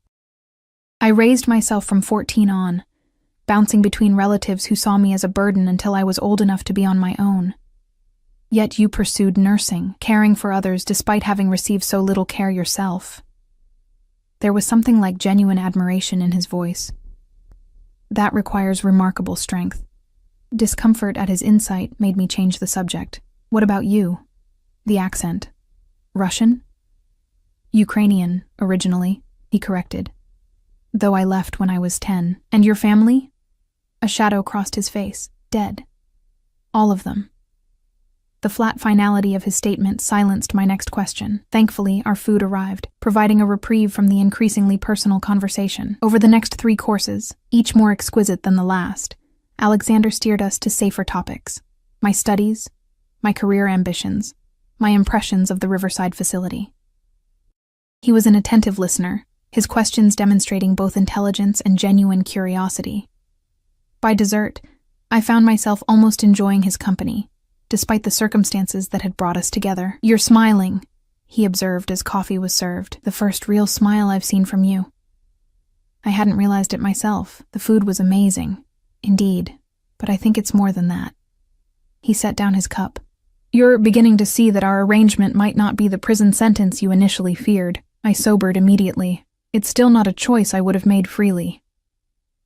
I raised myself from 14 on, bouncing between relatives who saw me as a burden until I was old enough to be on my own. Yet you pursued nursing, caring for others despite having received so little care yourself." There was something like genuine admiration in his voice. "That requires remarkable strength." Discomfort at his insight made me change the subject. "What about you?" The accent. "Russian?" "Ukrainian, originally," he corrected. "Though I left when I was 10. And your family?" A shadow crossed his face. "Dead. All of them." The flat finality of his statement silenced my next question. Thankfully, our food arrived, providing a reprieve from the increasingly personal conversation. Over the next 3 courses, each more exquisite than the last, Alexander steered us to safer topics. My studies, my career ambitions, my impressions of the Riverside facility. He was an attentive listener, his questions demonstrating both intelligence and genuine curiosity. By dessert, I found myself almost enjoying his company, despite the circumstances that had brought us together. "You're smiling," he observed as coffee was served. "The first real smile I've seen from you." I hadn't realized it myself. The food was amazing. Indeed, but I think it's more than that. He set down his cup. "You're beginning to see that our arrangement might not be the prison sentence you initially feared." I sobered immediately. "It's still not a choice I would have made freely."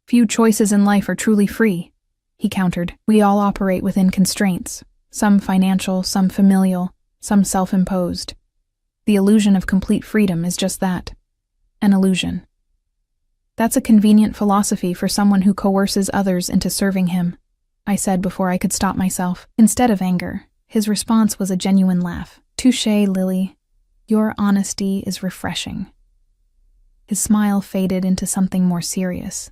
"Few choices in life are truly free," he countered. "We all operate within constraints, some financial, some familial, some self-imposed. The illusion of complete freedom is just that, an illusion." "That's a convenient philosophy for someone who coerces others into serving him," I said before I could stop myself. Instead of anger, his response was a genuine laugh. "Touché, Lily. Your honesty is refreshing." His smile faded into something more serious.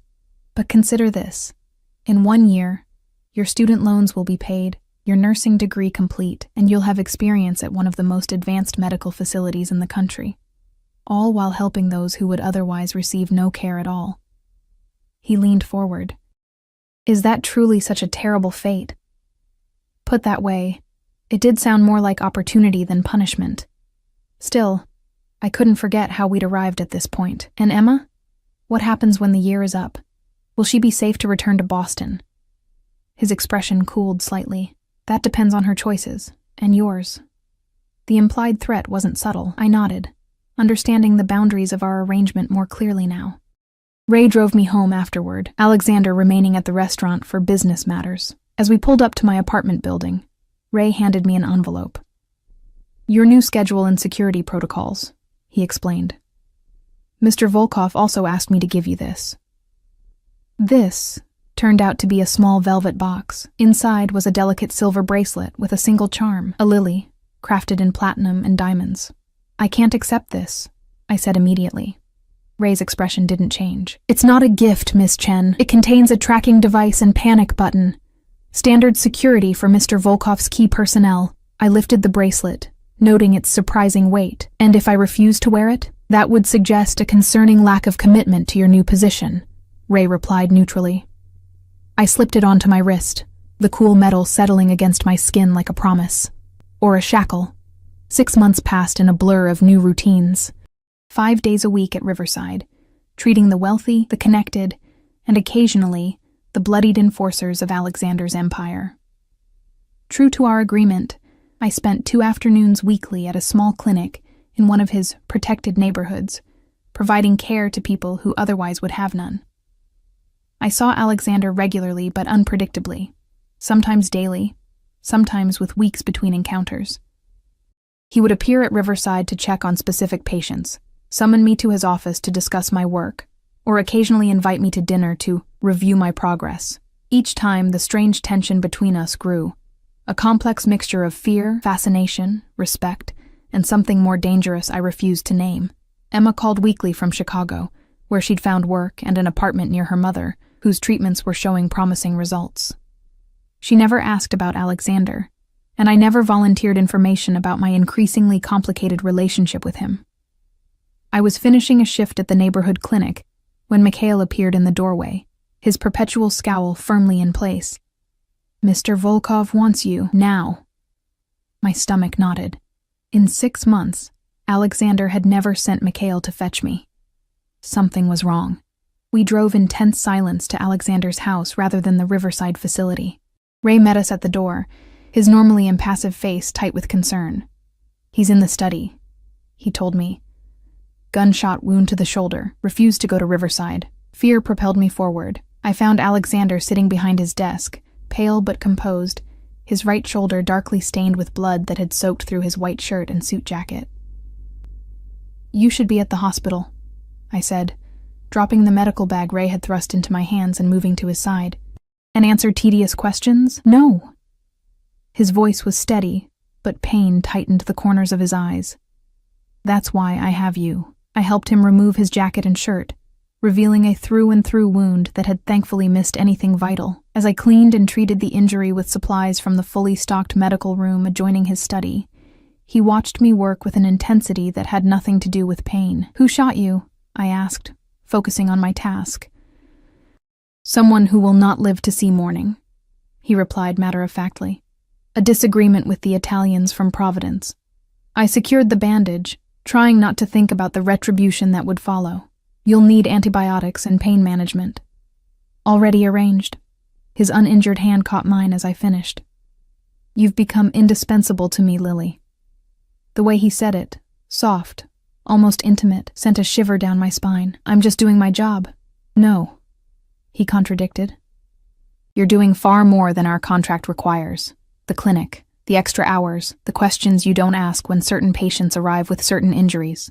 "But consider this. In 1 year, your student loans will be paid, your nursing degree complete, and you'll have experience at one of the most advanced medical facilities in the country, all while helping those who would otherwise receive no care at all." He leaned forward. "Is that truly such a terrible fate?" Put that way, it did sound more like opportunity than punishment. Still, I couldn't forget how we'd arrived at this point. "And Emma? What happens when the year is up? Will she be safe to return to Boston?" His expression cooled slightly. "That depends on her choices, and yours." The implied threat wasn't subtle. I nodded, understanding the boundaries of our arrangement more clearly now. Ray drove me home afterward, Alexander remaining at the restaurant for business matters. As we pulled up to my apartment building, Ray handed me an envelope. "Your new schedule and security protocols," he explained. "Mr. Volkov also asked me to give you this." This turned out to be a small velvet box. Inside was a delicate silver bracelet with a single charm, a lily, crafted in platinum and diamonds. "I can't accept this," I said immediately. Ray's expression didn't change. "It's not a gift, Miss Chen. It contains a tracking device and panic button. Standard security for Mr. Volkov's key personnel." I lifted the bracelet, noting its surprising weight. "And if I refuse to wear it, that would suggest a concerning lack of commitment to your new position," Ray replied neutrally. I slipped it onto my wrist, the cool metal settling against my skin like a promise. Or a shackle. 6 months passed in a blur of new routines. 5 days a week at Riverside, treating the wealthy, the connected, and occasionally the bloodied enforcers of Alexander's empire. True to our agreement, I spent 2 afternoons weekly at a small clinic in one of his protected neighborhoods, providing care to people who otherwise would have none. I saw Alexander regularly but unpredictably, sometimes daily, sometimes with weeks between encounters. He would appear at Riverside to check on specific patients, summon me to his office to discuss my work, or occasionally invite me to dinner to review my progress. Each time, the strange tension between us grew, a complex mixture of fear, fascination, respect, and something more dangerous I refused to name. Emma called weekly from Chicago, where she'd found work and an apartment near her mother, whose treatments were showing promising results. She never asked about Alexander, and I never volunteered information about my increasingly complicated relationship with him. I was finishing a shift at the neighborhood clinic when Mikhail appeared in the doorway, his perpetual scowl firmly in place. "Mr. Volkov wants you, now." My stomach knotted. In 6 months, Alexander had never sent Mikhail to fetch me. Something was wrong. We drove in tense silence to Alexander's house rather than the Riverside facility. Ray met us at the door, his normally impassive face tight with concern. "He's in the study," he told me. "Gunshot wound to the shoulder, refused to go to Riverside." Fear propelled me forward. I found Alexander sitting behind his desk, pale but composed, his right shoulder darkly stained with blood that had soaked through his white shirt and suit jacket. "You should be at the hospital," I said, dropping the medical bag Ray had thrust into my hands and moving to his side. "And answer tedious questions? No." His voice was steady, but pain tightened the corners of his eyes. "That's why I have you." I helped him remove his jacket and shirt, revealing a through-and-through wound that had thankfully missed anything vital. As I cleaned and treated the injury with supplies from the fully stocked medical room adjoining his study, he watched me work with an intensity that had nothing to do with pain. "Who shot you?" I asked, focusing on my task. "Someone who will not live to see morning," he replied matter-of-factly. "A disagreement with the Italians from Providence." I secured the bandage, trying not to think about the retribution that would follow. "You'll need antibiotics and pain management." "Already arranged." His uninjured hand caught mine as I finished. "You've become indispensable to me, Lily." The way he said it, soft, almost intimate, sent a shiver down my spine. "I'm just doing my job." "No," he contradicted. "You're doing far more than our contract requires. The clinic, the extra hours, the questions you don't ask when certain patients arrive with certain injuries."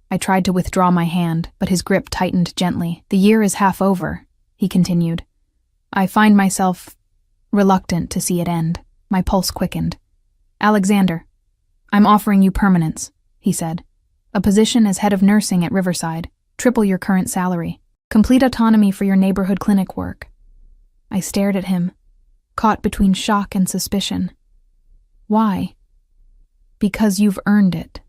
I tried to withdraw my hand, but his grip tightened gently. "The year is half over," he continued. "I find myself reluctant to see it end." My pulse quickened. "Alexander, I'm offering you permanence," he said. "A position as head of nursing at Riverside, triple your current salary, complete autonomy for your neighborhood clinic work." I stared at him, caught between shock and suspicion. "Why?" "Because you've earned it."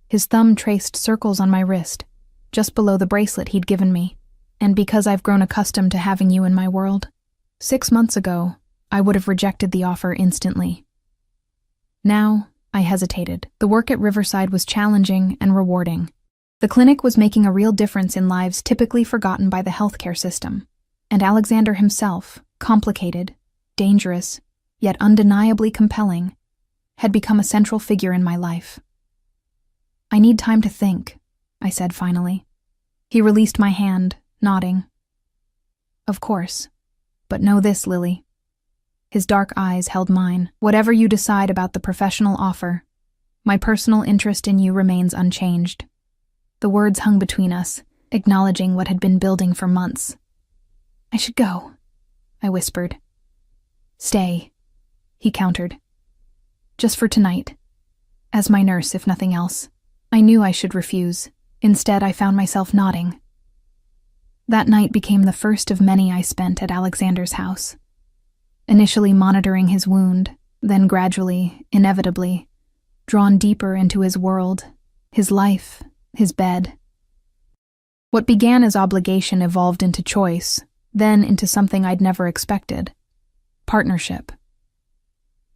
His thumb traced circles on my wrist, just below the bracelet he'd given me. "And because I've grown accustomed to having you in my world." 6 months ago, I would have rejected the offer instantly. Now, I hesitated. The work at Riverside was challenging and rewarding. The clinic was making a real difference in lives typically forgotten by the healthcare system. And Alexander himself, complicated, dangerous, yet undeniably compelling, had become a central figure in my life. "I need time to think," I said finally. He released my hand, nodding. "Of course. But know this, Lily. His dark eyes held mine. "Whatever you decide about the professional offer, my personal interest in you remains unchanged." The words hung between us, acknowledging what had been building for months. "I should go," I whispered. "Stay," he countered. "Just for tonight. As my nurse, if nothing else." I knew I should refuse. Instead, I found myself nodding. That night became the first of many I spent at Alexander's house. Initially monitoring his wound, then gradually, inevitably, drawn deeper into his world, his life, his bed. What began as obligation evolved into choice, then into something I'd never expected: partnership.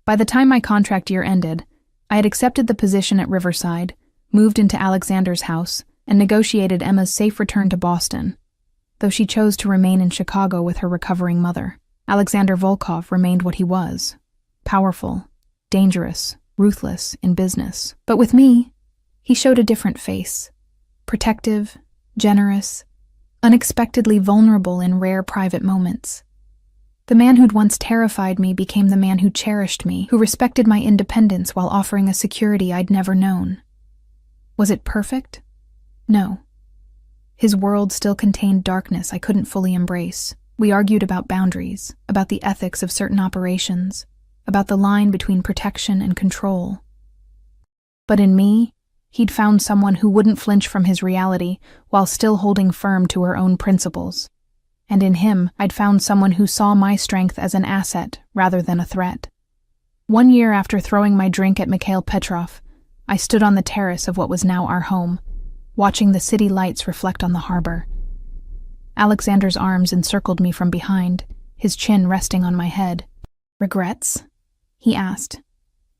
By the time my contract year ended, I had accepted the position at Riverside, moved into Alexander's house, and negotiated Emma's safe return to Boston. Though she chose to remain in Chicago with her recovering mother, Alexander Volkov remained what he was: powerful, dangerous, ruthless in business. But with me, he showed a different face: protective, generous, unexpectedly vulnerable in rare private moments. The man who'd once terrified me became the man who cherished me, who respected my independence while offering a security I'd never known. Was it perfect? No. His world still contained darkness I couldn't fully embrace. We argued about boundaries, about the ethics of certain operations, about the line between protection and control. But in me, he'd found someone who wouldn't flinch from his reality while still holding firm to her own principles. And in him, I'd found someone who saw my strength as an asset rather than a threat. 1 year after throwing my drink at Mikhail Petrov, I stood on the terrace of what was now our home, watching the city lights reflect on the harbor. Alexander's arms encircled me from behind, his chin resting on my head. "Regrets?" he asked,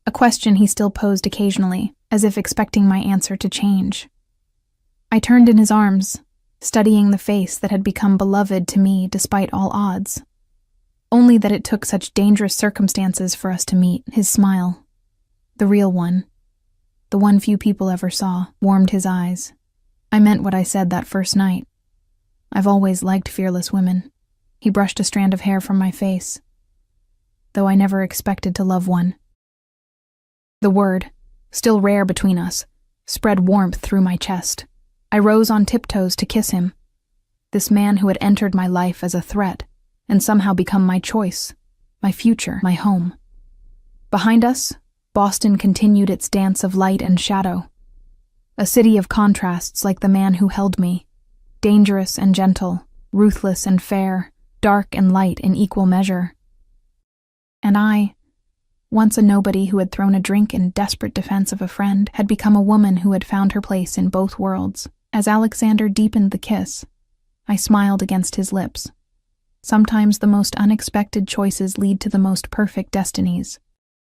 a question he still posed occasionally, as if expecting my answer to change. I turned in his arms, studying the face that had become beloved to me despite all odds. Only that it took such dangerous circumstances for us to meet. His smile, the real one, the one few people ever saw, warmed his eyes. I meant what I said that first night. I've always liked fearless women. He brushed a strand of hair from my face, though I never expected to love one. The word, still rare between us, spread warmth through my chest. I rose on tiptoes to kiss him. This man who had entered my life as a threat and somehow become my choice, my future, my home. Behind us, Boston continued its dance of light and shadow. A city of contrasts like the man who held me, dangerous and gentle, ruthless and fair, dark and light in equal measure. And I, once a nobody who had thrown a drink in desperate defense of a friend, had become a woman who had found her place in both worlds. As Alexander deepened the kiss, I smiled against his lips. Sometimes the most unexpected choices lead to the most perfect destinies.